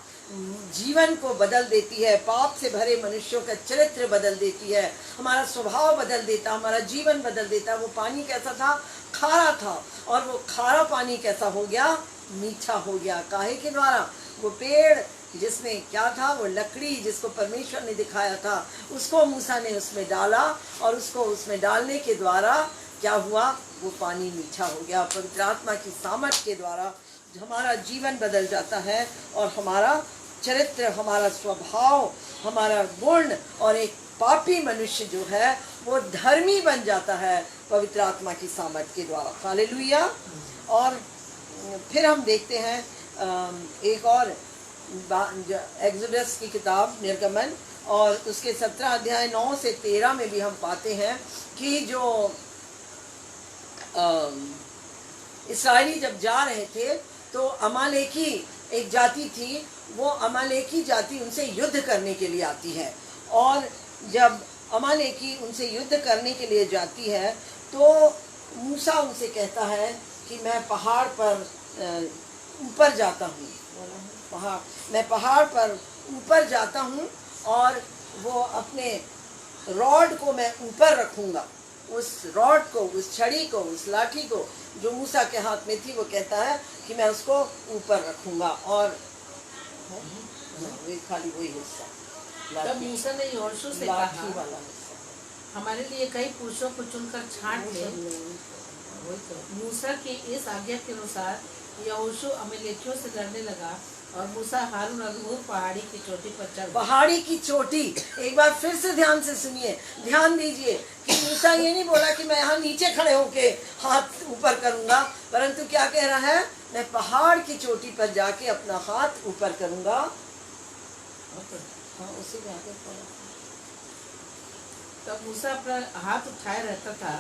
जीवन को बदल देती है, पाप से भरे मनुष्यों का चरित्र बदल देती है, हमारा स्वभाव बदल देता, हमारा जीवन बदल देता। वो पानी कैसा था? खारा था, और वो खारा पानी कैसा हो गया? मीठा हो गया। काहे के द्वारा? वो पेड़ जिसमें क्या था, वो लकड़ी जिसको परमेश्वर ने दिखाया था, उसको मूसा ने उसमें डाला, और उसको उसमें डालने के द्वारा क्या हुआ? वो पानी मीठा हो गया। पवित्र आत्मा की सामर्थ के द्वारा हमारा जीवन बदल जाता है, और हमारा चरित्र, हमारा स्वभाव, हमारा गुण और एक पापी मनुष्य जो है वो धर्मी बन जाता है पवित्र आत्मा की सामर्थ के द्वारा। हालेलुया। और फिर हम देखते हैं एक और एक्सोडस की किताब निर्गमन और उसके 17 अध्याय 9 से 13 में भी हम पाते हैं कि जो इस्राएली जब जा रहे थे तो अमालेकी एक जाति थी, वो अमालेकी जाति उनसे युद्ध करने के लिए आती है। और जब अमालेकी उनसे युद्ध करने के लिए जाती है तो मूसा उनसे कहता है कि मैं पहाड़ पर ऊपर जाता हूँ, मैं पहाड़ पर ऊपर जाता हूँ और वो अपने रॉड को मैं ऊपर रखूँगा। उस रॉड को, उस छड़ी को, उस लाठी को जो मूसा के हाथ में थी, वो कहता है कि मैं उसको ऊपर रखूँगा। और खाली वही हिस्सा तब मूसा ने यहोशू से लाठी कहा, वाला हिस्सा। हमारे लिए कई पुरुषों को चुनकर छांट ले। मूसा की इस आज्ञा के अनुसार यहोशू अमालेकियों से लड़ने लगा और मूसा, हारून और हूर पहाड़ी की चोटी पर चढ़ गए। पहाड़ी की चोटी, एक बार फिर से ध्यान से सुनिए, ध्यान दीजिए कि मूसा ये नहीं बोला कि मैं यहाँ नीचे खड़े होके हाथ ऊपर करूंगा, परंतु क्या कह रहा है, मैं पहाड़ की चोटी पर जाके अपना हाथ ऊपर करूंगा। हाँ, उसी में आगे पढ़ो। तब मूसा अपना हाथ उठाए रहता था,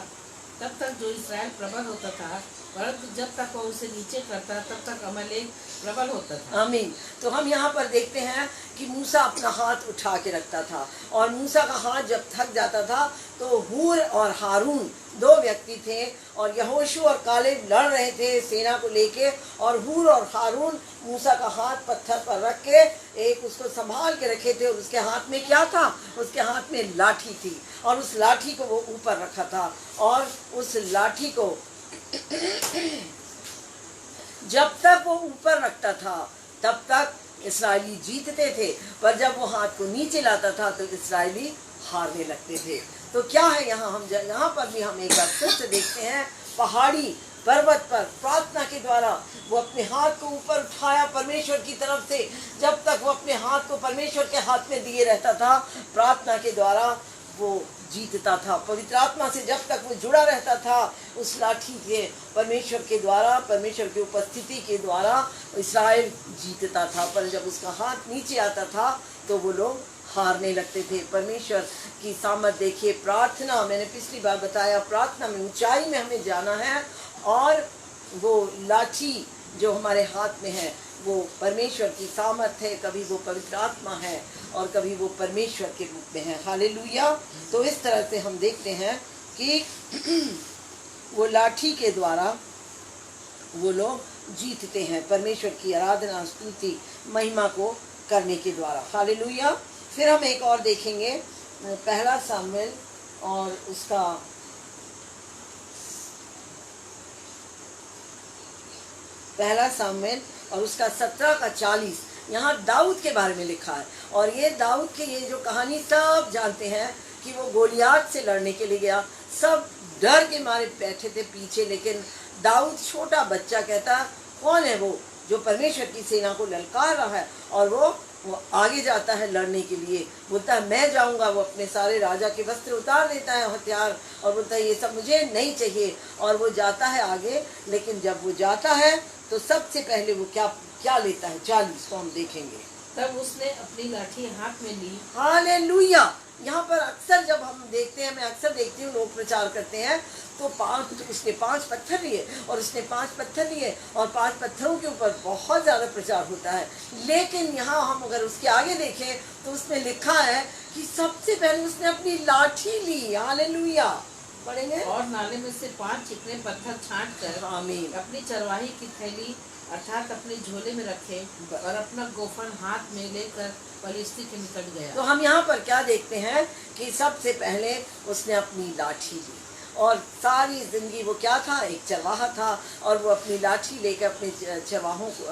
तब तक जो इस्राएल प्रबल होता था, परंतु जब तक वो उसे नीचे करता तब तक अमालेक प्रबल होता था। आमीन। तो हम यहाँ पर देखते हैं कि मूसा अपना हाथ उठा के रखता था और मूसा का हाथ जब थक जाता था तो हूर और हारून दो व्यक्ति थे और यहोशू और कालेब लड़ रहे थे सेना को लेके, और हूर और हारून मूसा का हाथ पत्थर पर रख के एक उसको संभाल के रखे थे। और उसके हाथ में क्या था, उसके हाथ में लाठी थी और उस लाठी को वो ऊपर रखा था। और उस लाठी को जब तक वो ऊपर रखता था तब तक इस्राएली जीतते थे, पर जब वो हाथ को नीचे लाता था तो इस्राएली हारने लगते थे। तो क्या है यहाँ पर भी हम एक बार फिर से देखते हैं, पहाड़ी पर्वत पर प्रार्थना के द्वारा वो अपने हाथ को ऊपर उठाया परमेश्वर की तरफ से। जब तक वो अपने हाथ को परमेश्वर के हाथ में दिए रहता था, प्रार्थना के द्वारा वो जीतता था। पवित्र आत्मा से जब तक वो जुड़ा रहता था, उस लाठी के परमेश्वर के द्वारा, परमेश्वर की उपस्थिति के द्वारा इस्राएल जीतता था। पर जब उसका हाथ नीचे आता था तो वो लोग हारने लगते थे। परमेश्वर की सामर्थ देखिए। प्रार्थना, मैंने पिछली बार बताया, प्रार्थना में ऊंचाई में हमें जाना है और वो लाठी जो हमारे हाथ में है वो परमेश्वर की सामर्थ है। कभी वो पवित्र आत्मा है और कभी वो परमेश्वर के रूप में है। हालेलुया। तो इस तरह से हम देखते हैं कि वो लाठी के द्वारा वो लोग जीतते हैं, परमेश्वर की आराधना, स्तुति, महिमा को करने के द्वारा। हालेलुया। फिर हम एक और देखेंगे, पहला सामुएल और उसका पहला सामुएल और उसका 17 का 40, यहाँ दाऊद के बारे में लिखा है। और ये दाऊद के ये जो कहानी सब जानते हैं कि वो गोलियात से लड़ने के लिए गया, सब डर के मारे बैठे थे पीछे, लेकिन दाऊद छोटा बच्चा कहता कौन है वो जो परमेश्वर की सेना को ललकार रहा है, और वो आगे जाता है लड़ने के लिए, बोलता है मैं जाऊंगा। वो अपने सारे राजा के वस्त्र उतार देता है, हथियार, और बोलता है ये सब मुझे नहीं चाहिए, और वो जाता है आगे। लेकिन जब वो जाता है तो सबसे पहले वो क्या लेता है, 40 को हम देखेंगे। तब उसने अपनी लाठी हाथ में ली। हालेलुया। यहाँ पर अक्सर जब हम देखते हैं, मैं अक्सर देखती हूँ लोग प्रचार करते हैं, तो उसने 5 पत्थर लिए और उसने 5 पत्थर लिए और 5 पत्थरों के ऊपर बहुत ज़्यादा प्रचार होता है। लेकिन यहाँ हम अगर उसके आगे देखें तो उसमें लिखा है कि सबसे पहले उसने अपनी लाठी ली। हालेलुया। पढ़ेंगे। और नाले में से 5 चिकने पत्थर छांट कर आमीन। अपनी चरवाही की थैली अर्थात अपने झोले में रखे और अपना गोफन हाथ में लेकर पलिश्ती के निकट गया। तो हम यहाँ पर क्या देखते हैं कि सबसे पहले उसने अपनी लाठी ली, और सारी जिंदगी वो क्या था, एक चरवाहा था, और वो अपनी लाठी लेकर अपने चरवाहों को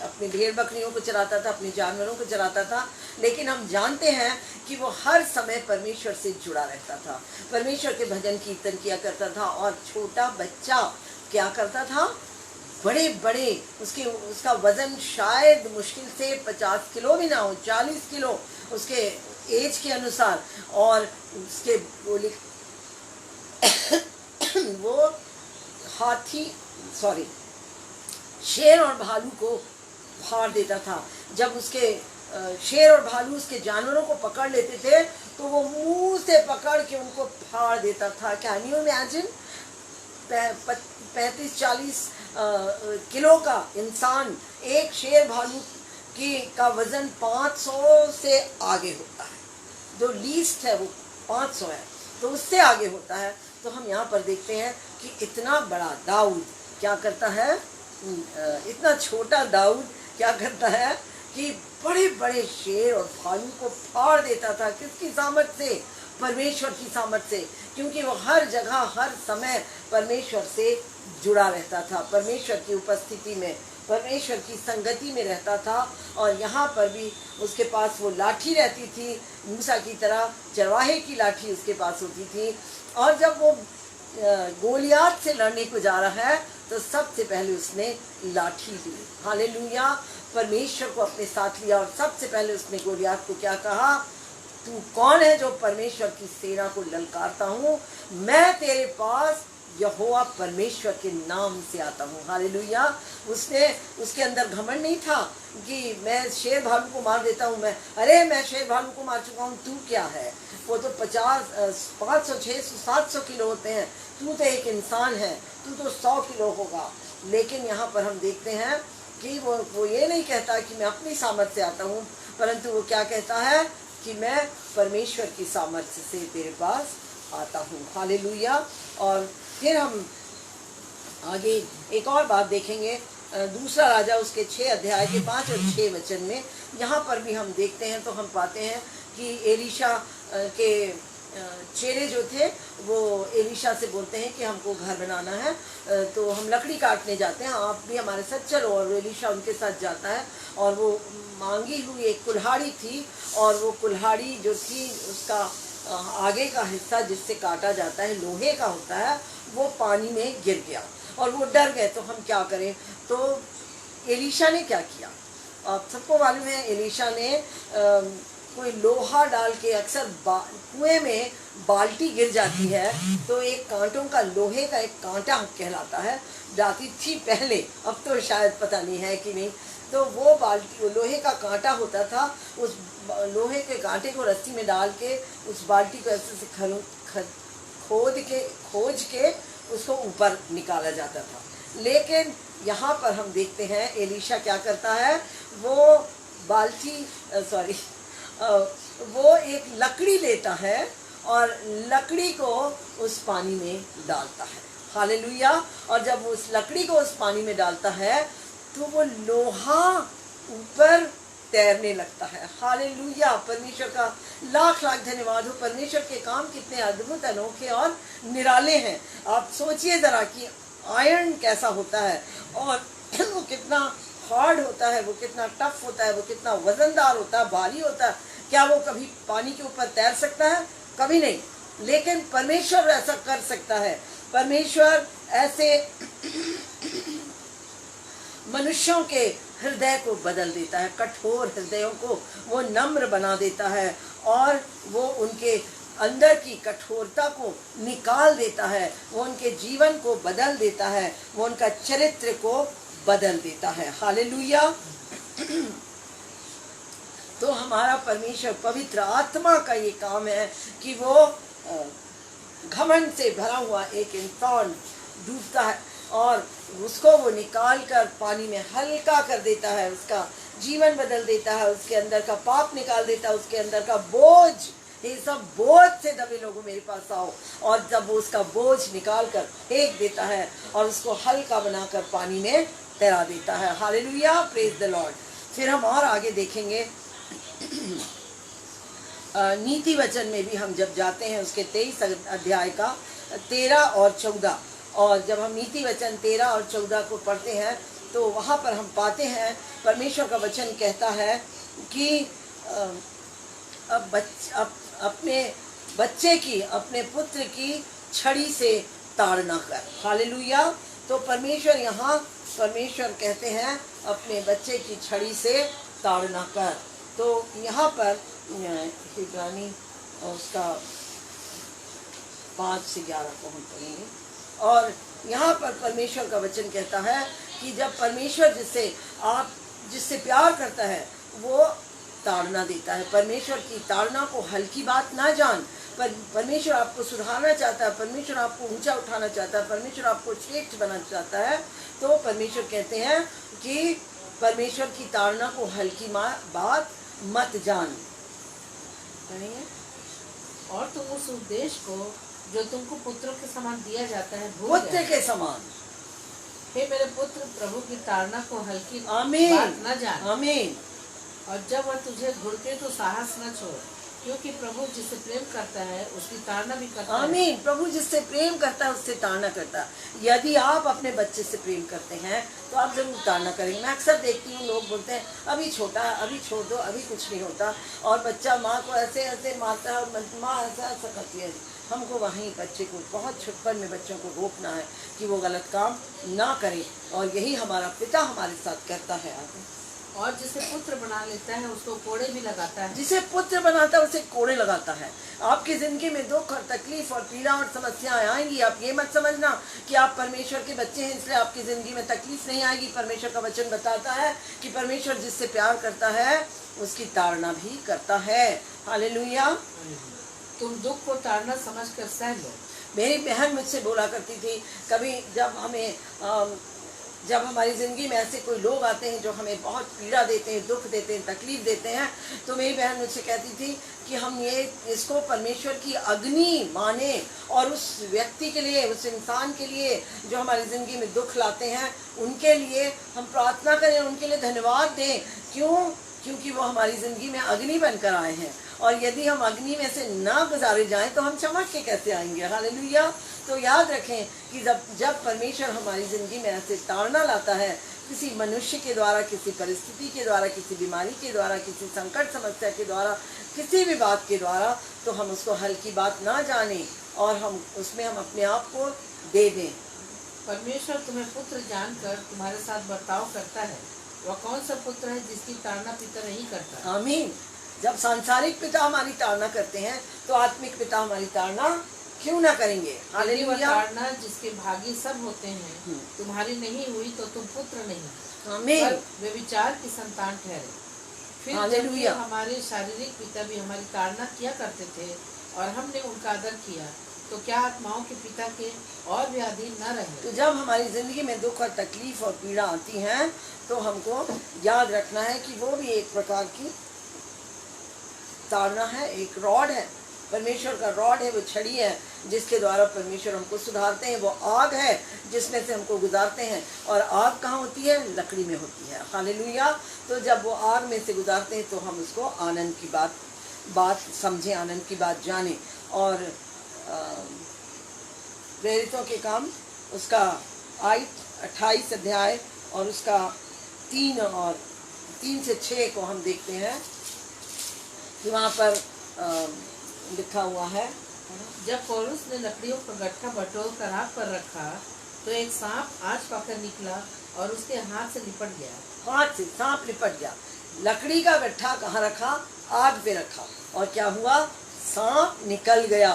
अपनी भेड़ बकरियों को चराता था, अपने जानवरों को चराता था। लेकिन हम जानते हैं कि वो हर समय परमेश्वर से जुड़ा रहता था, परमेश्वर के भजन कीर्तन किया करता था। और छोटा बच्चा क्या करता था, बड़े बड़े उसका वजन शायद मुश्किल से 50 किलो भी ना हो, 40 किलो उसके एज के अनुसार, और उसके बोले वो शेर और भालू को फाड़ देता था। जब उसके शेर और भालू उसके जानवरों को पकड़ लेते थे तो वो मुंह से पकड़ के उनको फाड़ देता था। Can you imagine? 35-40 किलो का इंसान एक शेर भालू का वजन 500 से आगे होता है। जो लीस्ट है वो 500 है, तो उससे आगे होता है। तो हम यहाँ पर देखते हैं कि इतना बड़ा दाऊद क्या करता है, इतना छोटा दाऊद क्या करता है कि बड़े बड़े शेर और भालू को फाड़ देता था। किसकी सामर्थ से? परमेश्वर की सामर्थ से, क्योंकि वो हर जगह हर समय परमेश्वर से जुड़ा रहता था, परमेश्वर की उपस्थिति में, परमेश्वर की संगति में रहता था। और यहाँ पर भी उसके पास वो लाठी रहती थी, मूसा की तरह चरवाहे की लाठी उसके पास होती थी। और जब वो गोलियात से लड़ने को जा रहा है तो सबसे पहले उसने लाठी ली। हालेलुया, परमेश्वर को अपने साथ लिया और सबसे पहले उसने गोलियात को क्या कहा? तू कौन है जो परमेश्वर की सेना को ललकारता हूँ? मैं तेरे पास यहोवा परमेश्वर के नाम से आता हूँ। हालेलुया। उसके अंदर घमंड नहीं था कि मैं शेर भालू को मार देता हूँ, मैं शेर भालू को मार चुका हूँ, तू क्या है? वो तो 500, 600, 700 किलो होते हैं, तू तो एक इंसान है, तू तो 100 किलो होगा। लेकिन यहाँ पर हम देखते हैं कि वो ये नहीं कहता कि मैं अपनी सामर्थ्य से आता हूँ, परंतु वो क्या कहता है कि मैं परमेश्वर की सामर्थ्य से तेरे पास आता हूँ। हालेलुया। और फिर हम आगे एक और बात देखेंगे, दूसरा राजा उसके 6 अध्याय के 5 और 6 वचन में। यहाँ पर भी हम देखते हैं तो हम पाते हैं कि एलीशा के चेले जो थे वो एलीशा से बोलते हैं कि हमको घर बनाना है, तो हम लकड़ी काटने जाते हैं, आप भी हमारे साथ चलो। और एलीशा उनके साथ जाता है और वो मांगी हुई एक कुल्हाड़ी थी, और वो कुल्हाड़ी जो थी उसका आगे का हिस्सा जिससे काटा जाता है लोहे का होता है, वो पानी में गिर गया और वो डर गए। तो हम क्या करें? तो एलीशा ने क्या किया? आप सबको मालूम है एलीशा ने कोई लोहा डाल के, अक्सर कुएं में बाल्टी गिर जाती है तो एक कांटों का, लोहे का एक कांटा कहलाता है, जाती थी पहले, अब तो शायद पता नहीं है कि नहीं। तो वो बाल्टी, लोहे का कांटा होता था, उस लोहे के कांटे को रस्सी में डाल के उस बाल्टी को ऐसे से खोज के उसको ऊपर निकाला जाता था। लेकिन यहाँ पर हम देखते हैं एलीशा क्या करता है, वो एक लकड़ी लेता है और लकड़ी को उस पानी में डालता है। हालेलुया। और जब उस लकड़ी को उस पानी में डालता है तो वो लोहा ऊपर तैरने लगता है। हालेलुया। परमेश्वर का लाख लाख धन्यवाद हो। परमेश्वर के काम कितने अद्भुत, अनोखे और निराले हैं। आप सोचिए जरा कि आयरन कैसा होता है और वो कितना हार्ड होता है, वो कितना टफ होता है, वो कितना वजनदार होता है, भारी होता है। क्या वो कभी पानी के ऊपर तैर सकता है? कभी नहीं। लेकिन परमेश्वर ऐसा कर सकता है। परमेश्वर ऐसे मनुष्यों के हृदय को बदल देता है, कठोर हृदयों को वो नम्र बना देता है और वो उनके अंदर की कठोरता को निकाल देता है, वो उनके जीवन को बदल देता है, वो उनका चरित्र को बदल देता है। हालेलुया। तो हमारा परमेश्वर पवित्र आत्मा का ये काम है कि वो घमंड से भरा हुआ एक इंसान डूबता है और उसको वो निकाल कर पानी में हल्का कर देता है, उसका जीवन बदल देता है, उसके अंदर का पाप निकाल देता है, उसके अंदर का बोझ, ये सब बोझ से दबे लोगों मेरे पास आओ। और जब वो उसका बोझ निकाल कर फेंक देता है और उसको हल्का बनाकर पानी में तैरा देता है। Hallelujah, praise the Lord. फिर हम और आगे देखेंगे नीति वचन में भी हम जब जाते हैं उसके 23 अध्याय का 13 और 14, और जब हम नीति वचन 13 और 14 को पढ़ते हैं तो वहाँ पर हम पाते हैं परमेश्वर का वचन कहता है कि अपने बच्चे की, अपने पुत्र की छड़ी से ताड़ना कर। हालेलुया। तो परमेश्वर कहते हैं अपने बच्चे की छड़ी से ताड़ना कर। तो यहाँ पर इब्रानी उसका 5 से 11 को हम पढ़ेंगे। और यहाँ पर परमेश्वर का वचन कहता है कि जब परमेश्वर जिससे प्यार करता है वो ताड़ना देता है। परमेश्वर की ताड़ना को हल्की बात ना जान। परमेश्वर आपको सुधारना चाहता है, परमेश्वर आपको ऊंचा उठाना चाहता है, परमेश्वर आपको श्रेष्ठ बनाना चाहता है। तो परमेश्वर कहते हैं कि परमेश्वर की ताड़ना को हल्की बात मत जान। और तुम उस उपदेश को जो तुमको पुत्रों के समान दिया जाता है भूल पुत्र गए। के समान। हे मेरे पुत्र, प्रभु की ताड़ना को हल्की आमीन बात न जान। आमीन। और जब वह तुझे घुड़के तो साहस न छोड़, क्योंकि प्रभु जिससे प्रेम करता है उसकी ताड़ना भी करता है। आमीन। प्रभु जिससे प्रेम करता है उससे ताड़ना करता है। यदि आप अपने बच्चे से प्रेम करते हैं तो आप जरूर ताड़ना करेंगे। मैं अक्सर देखती हूँ लोग बोलते हैं अभी छोटा है, अभी छोड़ दो, अभी कुछ नहीं होता, और बच्चा माँ को ऐसे ऐसे मारता है और माँ ऐसा ऐसा करती है। हमको वहीं बच्चे को बहुत छुटपन में बच्चों को रोकना है कि वो गलत काम ना करें, और यही हमारा पिता हमारे साथ करता है। और जिसे पुत्र बना लेता है उसको कोड़े भी लगाता है। जिसे पुत्र बनाता है उसे कोड़े लगाता है। आपकी जिंदगी में दुख और तकलीफ और पीड़ा और समस्याएं आएंगी। आप ये मत समझना कि आप परमेश्वर के बच्चे हैं इसलिए आपकी जिंदगी में तकलीफ नहीं आएगी। परमेश्वर का वचन बताता है कि परमेश्वर जिससे प्यार करता है उसकी ताड़ना भी करता है। हालेलुया। तुम दुख को ताड़ना समझ कर सह लो। मेरी बहन मुझसे बोला करती थी, कभी जब हमारी ज़िंदगी में ऐसे कोई लोग आते हैं जो हमें बहुत पीड़ा देते हैं, दुख देते हैं, तकलीफ़ देते हैं, तो मेरी बहन मुझसे कहती थी कि हम इसको परमेश्वर की अग्नि माने और उस व्यक्ति के लिए, उस इंसान के लिए जो हमारी ज़िंदगी में दुख लाते हैं उनके लिए हम प्रार्थना करें, उनके लिए धन्यवाद दें। क्योंकि वो हमारी ज़िंदगी में अग्नि बनकर आए हैं, और यदि हम अग्नि में से ना गुजारे जाएं तो हम चमक के कैसे आएंगे। हालेलुया। तो याद रखें कि जब परमेश्वर हमारी ज़िंदगी में ऐसे ताड़ना लाता है, किसी मनुष्य के द्वारा, किसी परिस्थिति के द्वारा, किसी बीमारी के द्वारा, किसी संकट समस्या के द्वारा, किसी भी बात के द्वारा, तो हम उसको हल्की बात ना जाने और हम अपने आप को दे दें। परमेश्वर तुम्हें पुत्र जानकर तुम्हारे साथ बर्ताव करता है। वह कौन सा पुत्र है जिसकी ताड़ना पिता नहीं करता। आमीन। जब सांसारिक पिता हमारी ताड़ना करते हैं तो आत्मिक पिता हमारी ताड़ना क्यों ना करेंगे। हालेलुया। ताड़ना जिसके भागी सब होते हैं तुम्हारी नहीं हुई तो तुम पुत्र नहीं, आमीन, वे विचार की संतान ठहरे। फिर जबकि हमारे शारीरिक पिता भी हमारी ताड़ना किया करते थे और हमने उनका आदर किया, तो क्या आत्माओं के पिता के और भी अधीन न रहे। तो जब हमारी जिंदगी में दुख और तकलीफ और पीड़ा आती है तो हमको याद रखना है कि वो भी एक प्रकार की ताड़ना है, एक रॉड है, परमेश्वर का रॉड है, वो छड़ी है जिसके द्वारा परमेश्वर हमको सुधारते हैं। वो आग है जिसमें से हमको गुजारते हैं, और आग कहाँ होती है? लकड़ी में होती है। हालेलुया। तो जब वो आग में से गुजारते हैं तो हम उसको आनंद की बात समझें, आनंद की बात जानें। और प्रेरितों के काम उसका 28 अध्याय और उसका 3 से 6 को हम देखते हैं कि वहाँ पर लिखा हुआ है, जब पौलुस ने लकड़ियों का गट्ठा बटोर कर आग पर रखा तो एक सांप आँच पकड़ निकला और उसके हाथ से लिपट गया। हाथ से सांप लिपट गया। लकड़ी का गट्ठा कहाँ रखा? आग पे रखा, और क्या हुआ? सांप निकल गया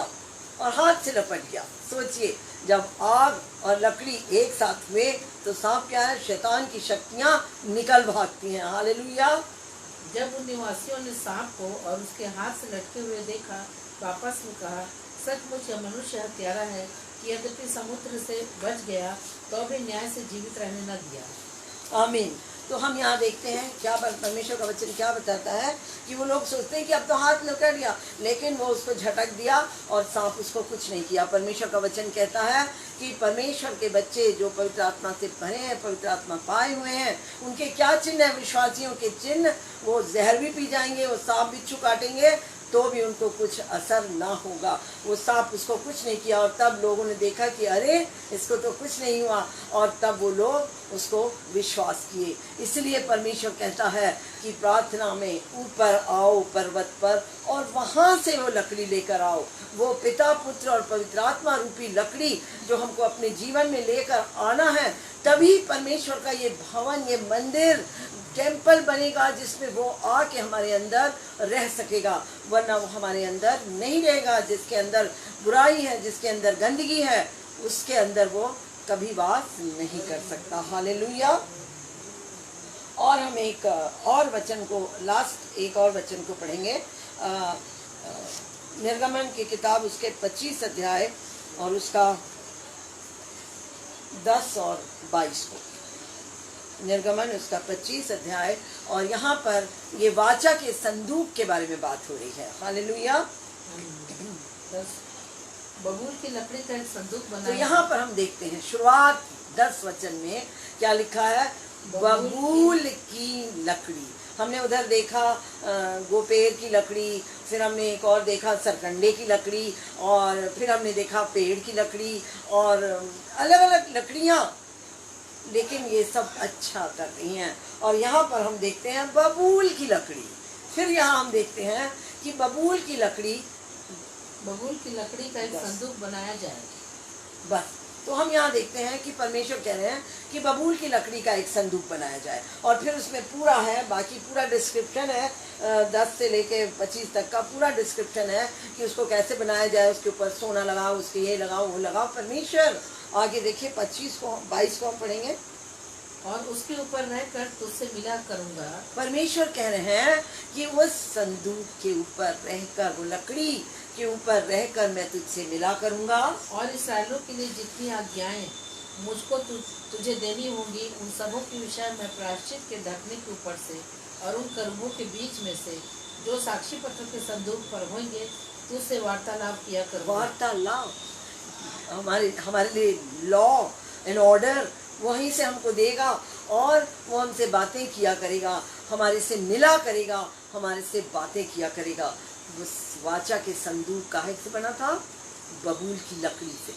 और हाथ से लिपट गया। सोचिए, जब आग और लकड़ी एक साथ हुए तो सांप क्या है? शैतान की शक्तियाँ निकल भागती हैं। हालेलुया। जब उन निवासियों ने सांप को और उसके हाथ से लटके हुए देखा तो आपस में कहा, सचमुच यह मनुष्य हत्यारा है कि यद्यपि समुद्र से बच गया तो भी न्याय से जीवित रहने न दिया। आमीन। तो हम यहाँ देखते हैं क्या परमेश्वर का वचन क्या बताता है कि वो लोग सोचते हैं कि अब तो हाथ लुकड़ गया, लेकिन वो उसको झटक दिया और सांप उसको कुछ नहीं किया। परमेश्वर का वचन कहता है कि परमेश्वर के बच्चे जो पवित्र आत्मा से भरे हैं, पवित्र आत्मा पाए हुए हैं, उनके क्या चिन्ह है? विश्वासियों के चिन्ह। वो जहर भी पी जाएंगे, वो सांप बिच्छू काटेंगे तो भी उनको कुछ असर ना होगा। वो सांप उसको कुछ नहीं किया, और तब लोगों ने देखा कि अरे इसको तो कुछ नहीं हुआ, और तब वो लोग उसको विश्वास किए। इसलिए परमेश्वर कहता है कि प्रार्थना में ऊपर आओ पर्वत पर, और वहाँ से वो लकड़ी लेकर आओ, वो पिता, पुत्र और पवित्र आत्मा रूपी लकड़ी जो हमको अपने जीवन में लेकर आना है। तभी परमेश्वर का ये भवन, ये मंदिर टेम्पल बनेगा जिसमें वो आके हमारे अंदर रह सकेगा, वरना वो हमारे अंदर नहीं रहेगा। जिसके अंदर बुराई है, जिसके अंदर गंदगी है, उसके अंदर वो कभी वास नहीं कर सकता। हालेलुया। और हम एक और वचन को, लास्ट एक और वचन को पढ़ेंगे, निर्गमन की किताब उसके 25 अध्याय और उसका 10 और 22 को। निर्गमन उसका 25 अध्याय, और यहाँ पर ये वाचा के संदूक के बारे में बात हो रही है। हालेलुया। बबूल की लकड़ी का एक संदूक बना। तो यहाँ पर हम देखते हैं शुरुआत 10 वचन में क्या लिखा है, बबूल की लकड़ी। हमने उधर देखा गोपेर की लकड़ी, फिर हमने एक और देखा सरकंडे की लकड़ी, और फिर हमने देखा पेड़ की लकड़ी, और अलग अलग लकड़ियाँ, लेकिन ये सब अच्छा कर रही हैं। और यहाँ पर हम देखते हैं बबूल की लकड़ी। फिर यहाँ हम देखते हैं कि बबूल की लकड़ी का एक संदूक बनाया जाए। बस, तो हम यहाँ देखते हैं कि परमेश्वर कह रहे हैं कि बबूल की लकड़ी का एक संदूक बनाया जाए। और फिर उसमें पूरा है, बाकी पूरा डिस्क्रिप्शन है, 10 से लेके 25 तक का पूरा डिस्क्रिप्शन है कि उसको कैसे बनाया जाए। उसके ऊपर सोना लगाओ, उसके ये लगाओ, वो लगाओ। परमेश्वर आगे देखिए 22 को हम पढ़ेंगे। और उसके ऊपर रहकर तुझसे मिला करूंगा। परमेश्वर कह रहे हैं कि उस संदूक के ऊपर रहकर, वो लकड़ी के ऊपर रहकर मैं तुझसे मिला करूंगा। और इस्राएलियों के लिए जितनी आज्ञाएं मुझको तुझे देनी होंगी, उन सबों के विषय में प्रायश्चित के ढकने के ऊपर से और उन करूबों के बीच में से जो साक्षी पत्र के संदूक पर होंगे, तुझसे वार्तालाप किया करूंगा। वार्तालाप हमारे लिए लॉ एंड ऑर्डर वहीं से हमको देगा, और वो हमसे बातें किया करेगा, हमारे से मिला करेगा, हमारे से बातें किया करेगा। उस वाचा के संदूक काहे से बना था? बबूल की लकड़ी से।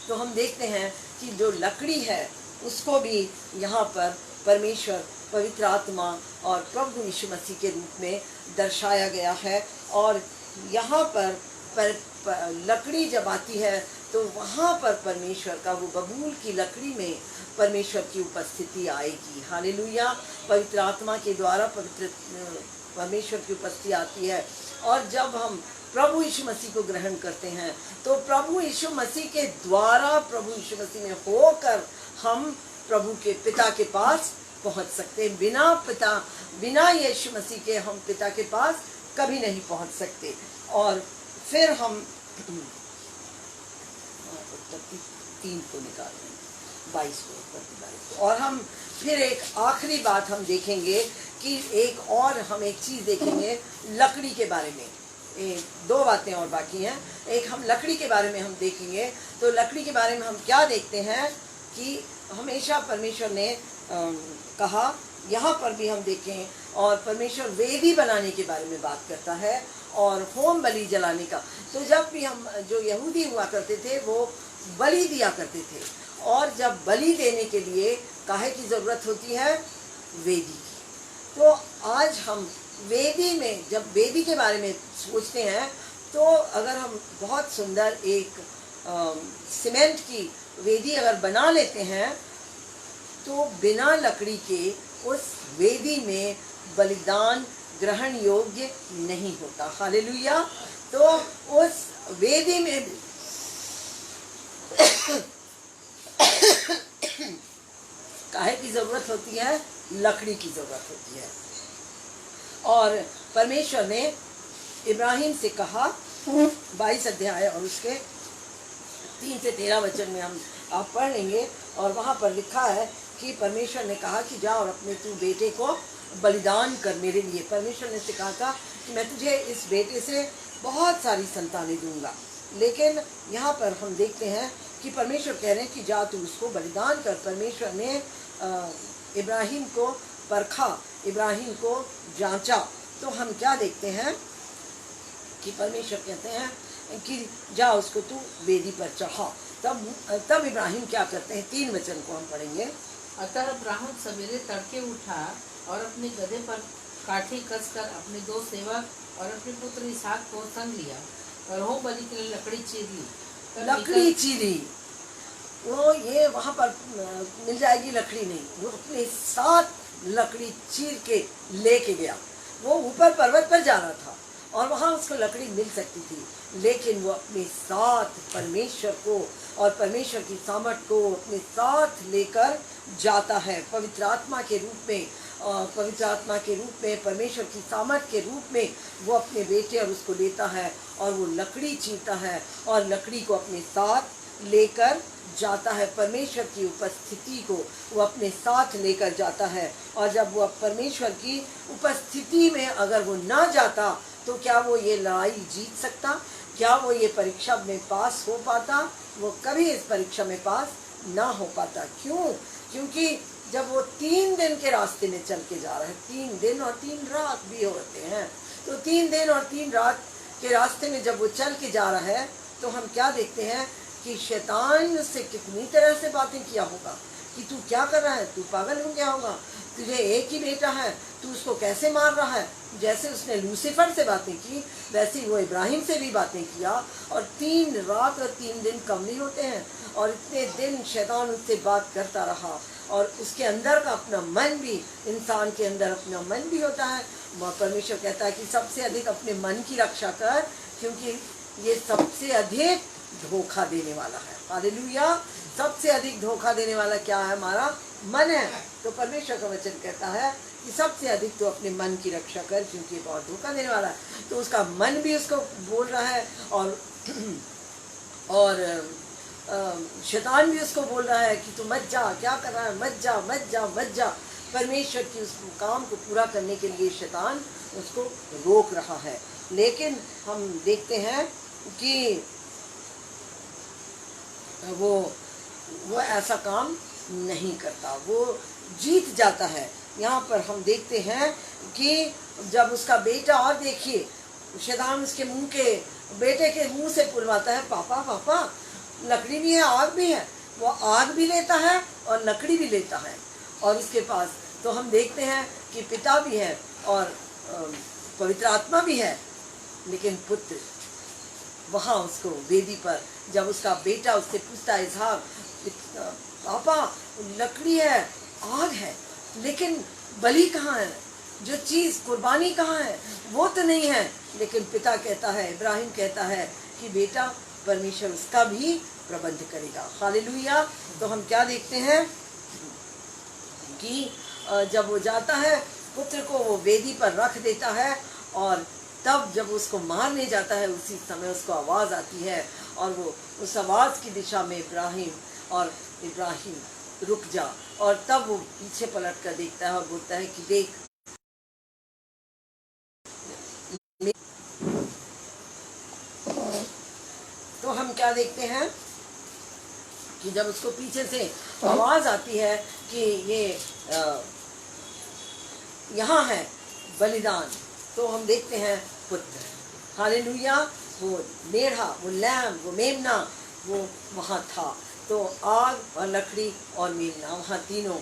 तो हम देखते हैं कि जो लकड़ी है उसको भी यहाँ पर परमेश्वर, पवित्र आत्मा और प्रभु यीशु मसीह के रूप में दर्शाया गया है। और यहाँ पर लकड़ी जब आती है तो वहाँ पर परमेश्वर का, वो बबूल की लकड़ी में परमेश्वर की उपस्थिति आएगी। हालेलुया। पवित्र आत्मा के द्वारा परमेश्वर की उपस्थिति आती है। और जब हम प्रभु यीशु मसीह को ग्रहण करते हैं तो प्रभु यीशु मसीह के द्वारा, प्रभु यीशु मसीह में होकर हम प्रभु के पिता के पास पहुंच सकते हैं। बिना यीशु मसीह के हम पिता के पास कभी नहीं पहुंच सकते। और फिर हम 3 को निकालें, 22 को। और हम फिर एक आखिरी बात हम देखेंगे कि हम एक चीज़ देखेंगे लकड़ी के बारे में। 2 बातें और बाकी हैं। एक हम लकड़ी के बारे में हम देखेंगे। तो लकड़ी के बारे में हम क्या देखते हैं कि हमेशा परमेश्वर ने कहा, यहाँ पर भी हम देखें, और परमेश्वर वेदी बनाने के बारे में बात करता है और होम बलि जलाने का। तो जब भी हम, जो यहूदी हुआ करते थे, वो बलि दिया करते थे। और जब बलि देने के लिए काहे की ज़रूरत होती है? वेदी की। तो आज हम वेदी में, जब वेदी के बारे में सोचते हैं, तो अगर हम बहुत सुंदर एक सीमेंट की वेदी अगर बना लेते हैं, तो बिना लकड़ी के उस वेदी में बलिदान ग्रहण योग्य नहीं होता। हालेलुया। तो उस वेदी में काहे की जरूरत होती है? लकड़ी की जरूरत होती है। और परमेश्वर ने इब्राहिम से कहा, 22 अध्याय और उसके 3 से 13 वचन में हम आप पढ़ लेंगे। और वहाँ पर लिखा है कि परमेश्वर ने कहा कि जा और अपने तू बेटे को बलिदान कर मेरे लिए। परमेश्वर ने से कहा था कि मैं तुझे इस बेटे से बहुत सारी संतानें दूंगा। लेकिन यहाँ पर हम देखते हैं कि परमेश्वर कह रहे हैं कि जा तू उसको बलिदान कर। परमेश्वर ने इब्राहिम को परखा, इब्राहिम को जांचा। तो हम क्या देखते हैं कि परमेश्वर कहते हैं कि जा उसको तू वेदी पर चढ़ा। तब इब्राहिम क्या करते हैं? 3 वचन को हम पढ़ेंगे। अतः अब्राहम सवेरे तड़के उठा और अपने गधे पर काठी कसकर अपने 2 सेवक और अपने पुत्र इसहाक को संग लिया और होम बलि के लिए लकड़ी चीर ली। लकड़ी चीरी, वो ये वहाँ पर मिल जाएगी लकड़ी नहीं, वो अपने साथ लकड़ी चीर के लेके गया। वो ऊपर पर्वत पर जा रहा था और वहाँ उसको लकड़ी मिल सकती थी, लेकिन वो अपने साथ परमेश्वर को और परमेश्वर की सामर्थ को अपने साथ लेकर जाता है। पवित्र आत्मा के रूप में, पवित्र आत्मा के रूप में, परमेश्वर की सामर्थ के रूप में वो अपने बेटे और उसको लेता है और वो लकड़ी चीरता है और लकड़ी को अपने साथ लेकर जाता है। परमेश्वर की उपस्थिति को वो अपने साथ लेकर जाता है। और जब वो परमेश्वर की उपस्थिति में अगर वो ना जाता तो क्या वो ये लड़ाई जीत सकता? क्या वो ये परीक्षा में पास हो पाता? वो कभी इस परीक्षा में पास ना हो पाता। क्यों? क्योंकि जब वो 3 दिन के रास्ते में चल के जा रहा है, 3 दिन और 3 रात भी होते हैं, तो 3 दिन और 3 रात के रास्ते में जब वो चल के जा रहा है तो हम क्या देखते हैं कि शैतान ने उससे कितनी तरह से बातें किया होगा कि तू क्या कर रहा है, तू पागल हो गया होगा, तुझे एक ही बेटा है, तू उसको कैसे मार रहा है। जैसे उसने लूसीफर से बातें की वैसे ही वो इब्राहिम से भी बातें किया। और 3 रात और 3 दिन कम नहीं होते हैं और इतने दिन शैतान उससे बात करता रहा। और उसके अंदर का अपना मन भी, इंसान के अंदर अपना मन भी होता है। परमेश्वर कहता है कि सबसे अधिक अपने मन की रक्षा कर, क्योंकि ये सबसे अधिक धोखा देने वाला है। हालेलुया। सबसे अधिक धोखा देने वाला क्या है? हमारा मन है। तो परमेश्वर का वचन कहता है कि सबसे अधिक तो अपने मन की रक्षा कर, क्योंकि बहुत धोखा देने वाला है। तो उसका मन भी उसको बोल रहा है और शैतान भी उसको बोल रहा है कि तू मत जा, क्या कर रहा है, मत जा मत जा मत जा। परमेश्वर की उस काम को पूरा करने के लिए शैतान उसको रोक रहा है। लेकिन हम देखते हैं कि वो ऐसा काम नहीं करता, वो जीत जाता है। यहाँ पर हम देखते हैं कि जब उसका बेटा, और देखिए शैतान उसके बेटे के मुंह से बुलवाता है, पापा पापा लकड़ी भी है, आग भी है। वो आग भी लेता है और लकड़ी भी लेता है और उसके पास। तो हम देखते हैं कि पिता भी है और पवित्र आत्मा भी है, लेकिन पुत्र वहाँ उसको वेदी पर जब उसका बेटा उससे पूछता है, इसहाक पापा लकड़ी है, आग है, लेकिन बलि कहाँ है, जो चीज़ कुर्बानी कहाँ है, वो तो नहीं है। लेकिन पिता कहता है, इब्राहिम कहता है कि बेटा परमेश्वर उसका भी प्रबंध करेगा। हालेलुया। तो हम क्या देखते हैं कि जब वो जाता है, पुत्र को वो वेदी पर रख देता है और तब जब उसको मारने जाता है उसी समय उसको आवाज़ आती है और वो उस आवाज़ की दिशा में इब्राहिम रुक जा। और तब वो पीछे पलट कर देखता है और बोलता है कि देख, तो हम क्या देखते हैं कि जब उसको पीछे से आवाज़ आती है कि ये यहाँ है बलिदान, तो हम देखते हैं पुत्र। हालेलुया। वो मेढ़ा, वो लैम, वो मेमना वो वहाँ था। तो आग और लकड़ी और मेमना वहाँ तीनों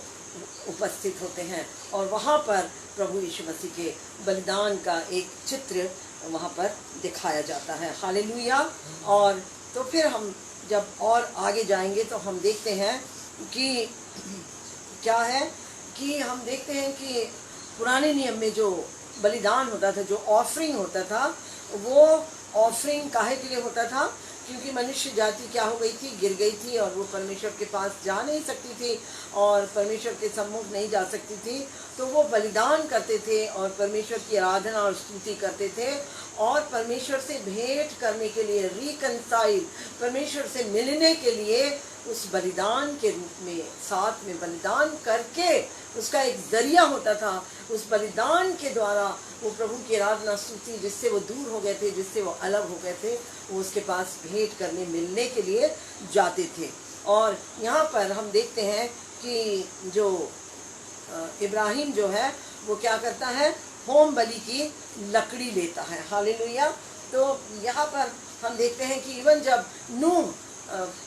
उपस्थित होते हैं और वहाँ पर प्रभु यीशु मसीह के बलिदान का एक चित्र वहाँ पर दिखाया जाता है। हालेलुया। और तो फिर हम जब और आगे जाएंगे तो हम देखते हैं कि क्या है कि हम देखते हैं कि पुराने नियम में जो बलिदान होता था, जो ऑफरिंग होता था, वो ऑफरिंग काहे के लिए होता था? क्योंकि मनुष्य जाति क्या हो गई थी, गिर गई थी और वो परमेश्वर के पास जा नहीं सकती थी और परमेश्वर के सम्मुख नहीं जा सकती थी। तो वो बलिदान करते थे और परमेश्वर की आराधना और स्तुति करते थे और परमेश्वर से भेंट करने के लिए, रिकंसाइल, परमेश्वर से मिलने के लिए उस बलिदान के रूप में साथ में बलिदान करके उसका एक जरिया होता था। उस बलिदान के द्वारा वो प्रभु की आराधना स्तुति, जिससे वो दूर हो गए थे, जिससे वो अलग हो गए थे, वो उसके पास भेंट करने मिलने के लिए जाते थे। और यहाँ पर हम देखते हैं कि जो इब्राहिम जो है वो क्या करता है, होम बलि की लकड़ी लेता है। हालेलुया। तो यहाँ पर हम देखते हैं कि इवन जब नूह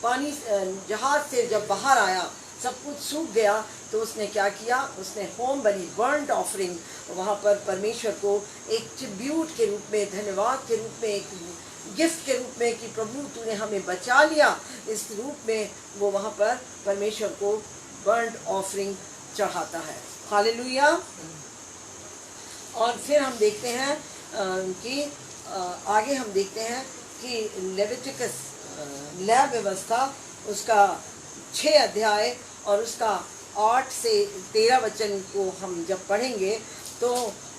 पानी जहाज से जब बाहर आया, सब कुछ सूख गया, तो उसने क्या किया, उसने होम बलि, बर्न्ट ऑफरिंग वहाँ पर परमेश्वर को एक ट्रिब्यूट के रूप में, धन्यवाद के रूप में, एक गिफ्ट के रूप में कि प्रभु तूने हमें बचा लिया, इस रूप में वो वहाँ पर परमेश्वर को बर्न्ट ऑफरिंग चढ़ाता है। हालेलुया। और फिर हम देखते हैं कि आगे हम देखते हैं कि लेविटिकस लय व्यवस्था उसका 6 अध्याय और उसका 8 से 13 वचन को हम जब पढ़ेंगे तो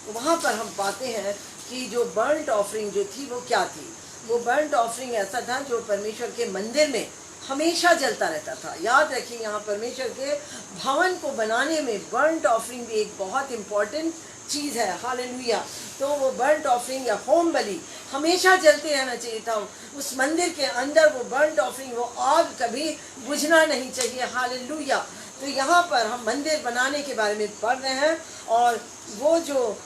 वहाँ पर हम पाते हैं कि जो बर्न्ट ऑफरिंग जो थी वो क्या थी। वो बर्न्ट ऑफरिंग ऐसा था जो परमेश्वर के मंदिर में हमेशा जलता रहता था। याद रखिए, यहाँ परमेश्वर के भवन को बनाने में बर्न्ट ऑफरिंग भी एक बहुत इम्पॉर्टेंट चीज़ है। हालेलुया। तो वो बर्न्ट ऑफरिंग या होम बलि हमेशा जलते रहना चाहिए था उस मंदिर के अंदर। वो बर्न्ट ऑफरिंग, वो आग कभी बुझना नहीं चाहिए। हालेलुया। तो यहाँ पर हम मंदिर बनाने के बारे में पढ़ रहे हैं और वो जो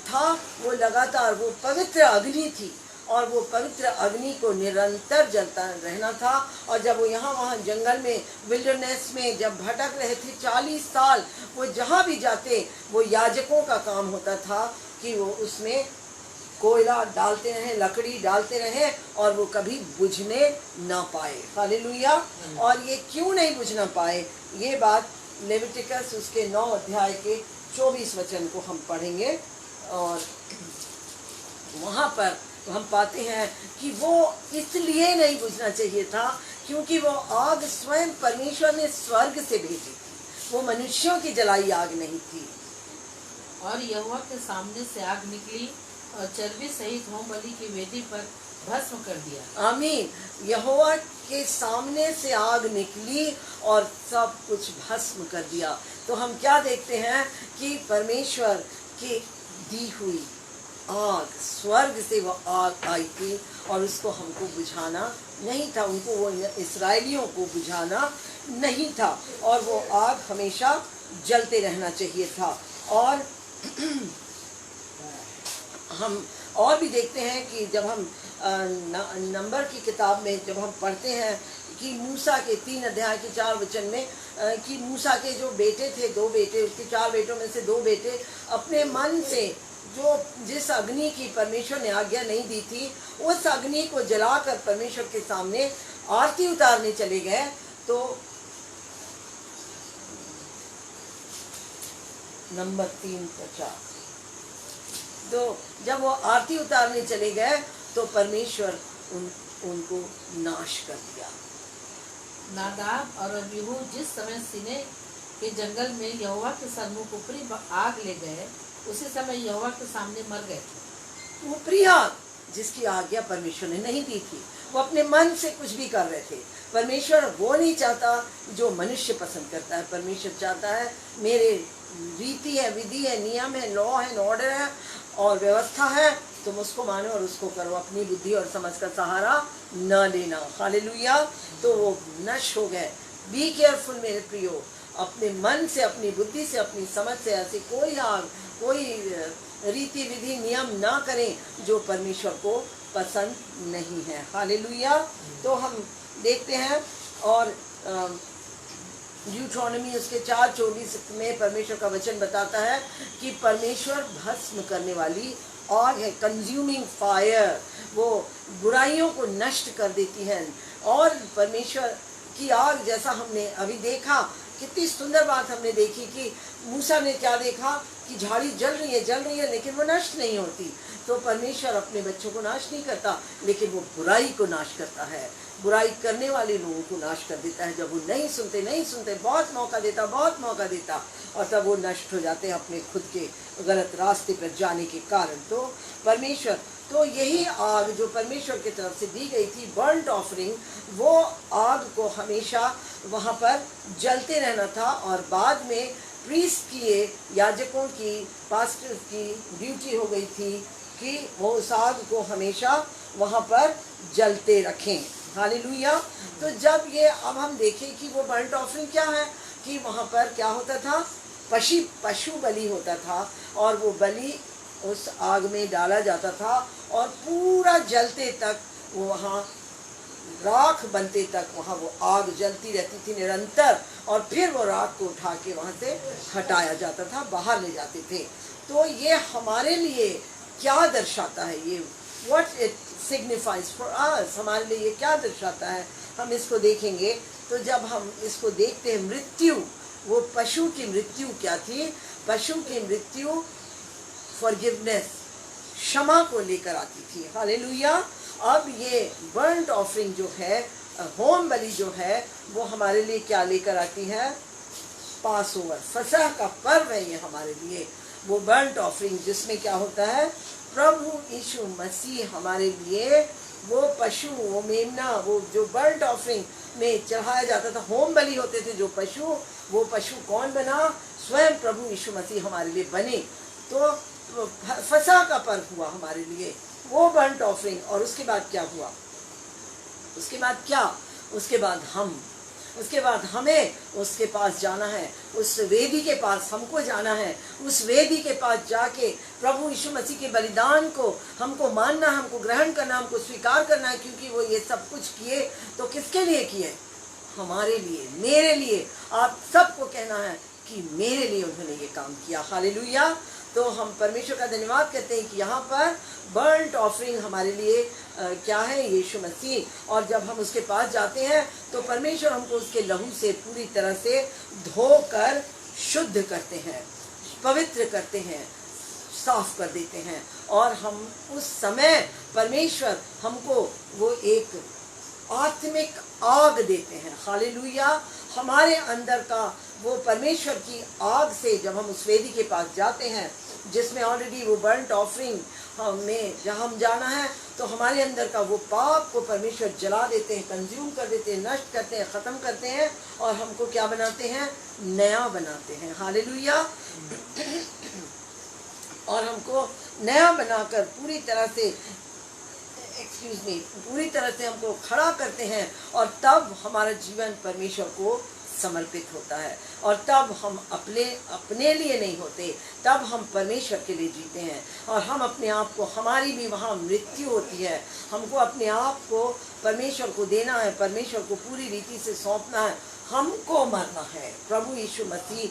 था वो लगातार वो पवित्र अग्नि थी और वो पवित्र अग्नि को निरंतर जलता रहना था। और जब वो यहाँ वहाँ जंगल में विल्डरनेस में जब भटक रहे थे 40 साल, वो जहाँ भी जाते वो याजकों का काम होता था कि वो उसमें कोयला डालते रहे, लकड़ी डालते रहे और वो कभी बुझने ना पाए। हालेलुया। और ये क्यों नहीं बुझना पाए, ये बात लेविटिकस उसके 9 अध्याय के 24 वचन को हम पढ़ेंगे। और वहाँ पर हम पाते हैं कि वो इसलिए नहीं बुझना चाहिए था क्योंकि वो आग स्वयं परमेश्वर ने स्वर्ग से भेजी थी, वो मनुष्यों की जलाई आग नहीं थी। और यहोवा के सामने से आग निकली और चर्बी सहित होम बलि की वेदी पर भस्म कर दिया। आमीन। यहोवा के सामने से आग निकली और सब कुछ भस्म कर दिया। तो हम क्या देखते हैं कि परमेश्वर की दी हुई आग, स्वर्ग से वो आग आई थी और उसको हमको बुझाना नहीं था, उनको वो इस्राएलियों को बुझाना नहीं था और वो आग हमेशा जलते रहना चाहिए था। और हम और भी देखते हैं कि जब हम नंबर की किताब में जब हम पढ़ते हैं कि मूसा के 3 अध्याय के 4 वचन में कि मूसा के जो बेटे थे, 2 बेटे, उसके 4 बेटों में से 2 बेटे अपने मन से जो जिस अग्नि की परमेश्वर ने आज्ञा नहीं दी थी उस अग्नि को जलाकर परमेश्वर के सामने आरती उतारने चले गए। तो नंबर 3:50, तो जब वो आरती उतारने चले गए तो परमेश्वर उनको नाश कर दिया। नादाब और अबीहू जिस समय सीने के जंगल में यहोवा के सन्मुख ऊपरी आग ले गए, उसी समय यहोवा के सामने मर गए थे। ऊपरी आग जिसकी आज्ञा परमेश्वर ने नहीं दी थी, वो अपने मन से कुछ भी कर रहे थे। परमेश्वर वो नहीं चाहता जो मनुष्य पसंद करता है। परमेश्वर चाहता है मेरे रीति है, विधि है, नियम है, लॉ है, ऑर्डर है और व्यवस्था है, तुम उसको मानो और उसको करो। अपनी बुद्धि और समझ का सहारा न लेना। हालेलुया। तो वो नष्ट हो गए। बी केयरफुल मेरे प्रियो, अपने मन से, अपनी बुद्धि से, अपनी समझ से ऐसी कोई आग, कोई रीति विधि नियम ना करें जो परमेश्वर को पसंद नहीं है। हालेलुया। तो हम देखते हैं और ड्यूट्रॉनमी उसके 4:24 में परमेश्वर का वचन बताता है कि परमेश्वर भस्म करने वाली आग है, कंज्यूमिंग फायर। वो बुराइयों को नष्ट कर देती है। और परमेश्वर की आग, जैसा हमने अभी देखा, कितनी सुंदर बात हमने देखी कि मूसा ने क्या देखा कि झाड़ी जल रही है लेकिन वो नष्ट नहीं होती। तो परमेश्वर अपने बच्चों को नाश नहीं करता, लेकिन वो बुराई को नाश करता है, बुराई करने वाले लोगों को नाश कर देता है। जब वो नहीं सुनते, बहुत मौका देता और तब वो नष्ट हो जाते हैं अपने खुद के गलत रास्ते पर जाने के कारण। तो परमेश्वर, तो यही आग जो परमेश्वर की तरफ से दी गई थी, बर्न्ट ऑफरिंग, वो आग को हमेशा वहाँ पर जलते रहना था। और बाद में प्रीस्ट की, याजकों की, पास्टर्स की ड्यूटी हो गई थी कि वो उस आग को हमेशा वहाँ पर जलते रखें। हालेलुया। तो जब ये अब हम देखें कि वो बर्न्ट ऑफरिंग क्या है, कि वहाँ पर क्या होता था, पशु बलि होता था और वो बलि उस आग में डाला जाता था और पूरा जलते तक वो वहाँ राख बनते तक वहाँ वो आग जलती रहती थी निरंतर। और फिर वो राख को उठा के वहाँ से हटाया जाता था, बाहर ले जाते थे। तो ये हमारे लिए क्या दर्शाता है, ये what it signifies for us, हमारे लिए ये क्या दर्शाता है, हम इसको देखेंगे। तो जब हम इसको देखते हैं, मृत्यु वो पशु की मृत्यु क्या थी? पशु की मृत्यु फॉरगिवनेस, क्षमा को लेकर आती थी। हालेलुया। अब ये बर्न्ट ऑफरिंग जो है, होम बलि जो है, वो हमारे लिए क्या लेकर आती है? पास ओवर, फसह का पर्व है ये हमारे लिए। वो बर्न्ट ऑफरिंग जिसमें क्या होता है? प्रभु यीशु मसीह हमारे लिए वो पशु, वो मेमना, वो जो बर्न्ट ऑफरिंग में चढ़ाया जाता था, होम बलि होते थे जो पशु, वो पशु कौन बना? स्वयं प्रभु यीशु मसीह हमारे लिए बने। तो फसह का पर्व हुआ हमारे लिए वो बर्न्ट ऑफरिंग। और उसके बाद क्या हुआ? उसके बाद क्या? उसके बाद हमें उसके पास जाना है, उस वेदी के पास हमको जाना है। उस वेदी के पास जाके प्रभु यीशु मसीह के बलिदान को हमको मानना, हमको ग्रहण करना, हमको स्वीकार करना है, क्योंकि वो ये सब कुछ किए तो किसके लिए किए? हमारे लिए, मेरे लिए। आप सबको कहना है कि मेरे लिए उन्होंने ये काम किया। हालेलुया। तो हम परमेश्वर का धन्यवाद करते हैं कि यहाँ पर बर्न्ट ऑफरिंग हमारे लिए क्या है? यीशु मसीह। और जब हम उसके पास जाते हैं तो परमेश्वर हमको उसके लहू से पूरी तरह से धोकर शुद्ध करते हैं, पवित्र करते हैं, साफ कर देते हैं। और हम उस समय परमेश्वर हमको वो एक आत्मिक आग देते हैं। हालेलुया। हमारे अंदर का वो परमेश्वर की आग से जब हम उस वेदी के पास जाते हैं, जिसमें ऑलरेडी वो बर्न्ट ऑफरिंग में जहाँ हम जाना है, तो हमारे अंदर का वो पाप को परमेश्वर जला देते हैं, कंज्यूम कर देते हैं, नष्ट करते हैं, ख़त्म करते हैं, और हमको क्या बनाते हैं? नया बनाते हैं। हालेलुया। और हमको नया बनाकर पूरी तरह से पूरी तरह से हमको खड़ा करते हैं। और तब हमारा जीवन परमेश्वर को समर्पित होता है। और तब हम अपने लिए नहीं होते, तब हम परमेश्वर के लिए जीते हैं। और हम अपने आप को, हमारी भी वहाँ मृत्यु होती है। हमको अपने आप को परमेश्वर को देना है, परमेश्वर को पूरी रीति से सौंपना है, हमको मरना है। प्रभु यीशु मसीह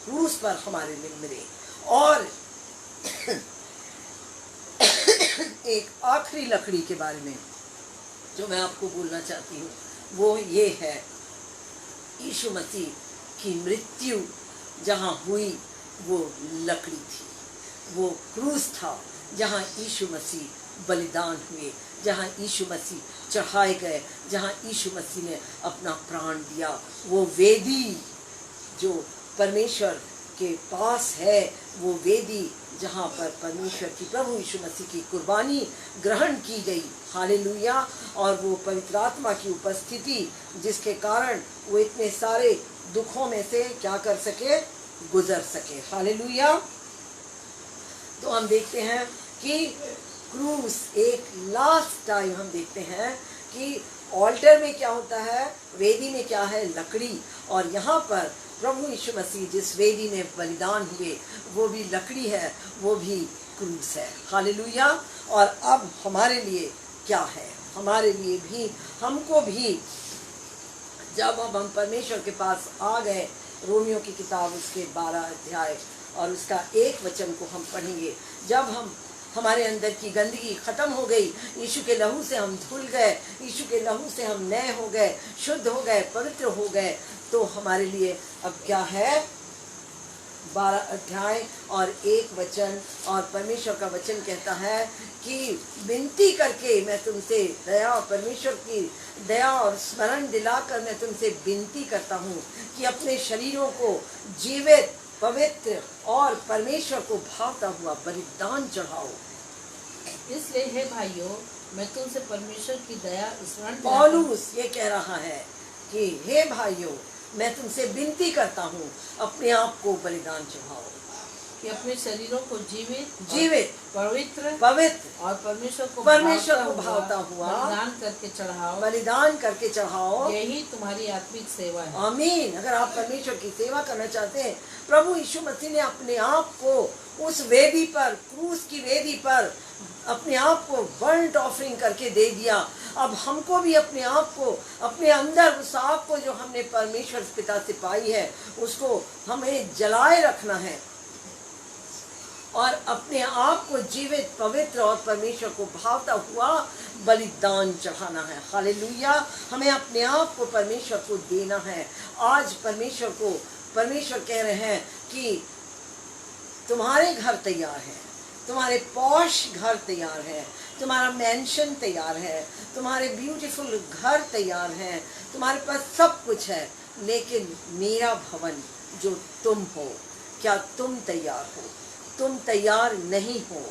क्रूस पर हमारे लिए मरे। और एक आखिरी लकड़ी के बारे में जो मैं आपको बोलना चाहती हूँ वो ये है, यीशु मसीह की मृत्यु जहाँ हुई वो लकड़ी थी, वो क्रूस था जहाँ यीशु मसीह बलिदान हुए, जहाँ यीशु मसीह चढ़ाए गए, जहाँ यीशु मसीह ने अपना प्राण दिया। वो वेदी जो परमेश्वर के पास है, वो वेदी जहाँ पर परमेश्वर की, प्रभु यीशु मसीह की कुर्बानी ग्रहण की गई। हालेलुया। और वो पवित्र आत्मा की उपस्थिति जिसके कारण वो इतने सारे दुखों में से क्या कर सके? गुजर सके। हालेलुया। तो हम देखते हैं कि क्रूस, एक लास्ट टाइम हम देखते हैं कि ऑल्टर में क्या होता है, वेदी में क्या है? लकड़ी। और यहाँ पर प्रभु यीशु मसीह जिस वेदी में बलिदान हुए वो भी लकड़ी है, वो भी क्रूस है। हालेलुया। और अब हमारे लिए क्या है? हमारे लिए भी, हमको भी, जब अब हम परमेश्वर के पास आ गए, रोमियो की किताब उसके 12 अध्याय और उसका 1 वचन को हम पढ़ेंगे। जब हमारे अंदर की गंदगी खत्म हो गई, यीशु के लहू से हम धुल गए, यीशु के लहू से हम नए हो गए, शुद्ध हो गए, पवित्र हो गए, तो हमारे लिए अब क्या है? 12 अध्याय और 1 वचन। और परमेश्वर का वचन कहता है कि विनती करके मैं तुमसे दया, परमेश्वर की दया और स्मरण दिलाकर मैं तुमसे विनती करता हूँ कि अपने शरीरों को जीवित, पवित्र और परमेश्वर को भावता हुआ बलिदान चढ़ाओ। इसलिए हे भाइयों, मैं तुमसे परमेश्वर की दया स्मरण, पौलुस ये कह रहा है कि हे भाइयों, मैं तुमसे विनती करता हूँ अपने आप को बलिदान चढ़ाओ, कि अपने शरीरों को जीवित, पवित्र और परमेश्वर को भावता हुआ बलिदान करके चढ़ाओ। यही तुम्हारी आत्मिक सेवा है। आमीन। अगर आप परमेश्वर की सेवा करना चाहते हैं, प्रभु यीशु मसीह ने अपने आप को उस वेदी पर, क्रूस की वेदी पर अपने आप को बर्न्ट ऑफरिंग करके दे दिया। अब हमको भी अपने आप को, अपने अंदर उस आग को जो हमने परमेश्वर पिता से पाई है, उसको हमें जलाए रखना है और अपने आप को जीवित, पवित्र और परमेश्वर को भावता हुआ बलिदान चढ़ाना है। हालेलुया। हमें अपने आप को परमेश्वर को देना है। आज परमेश्वर को परमेश्वर कह रहे हैं कि तुम्हारे घर तैयार है, तुम्हारे पॉश घर तैयार है, तुम्हारा मैंशन तैयार है, तुम्हारे ब्यूटीफुल घर तैयार है, तुम्हारे पास सब कुछ है, लेकिन मेरा भवन जो तुम हो, क्या तुम तैयार हो? तुम तैयार नहीं हो।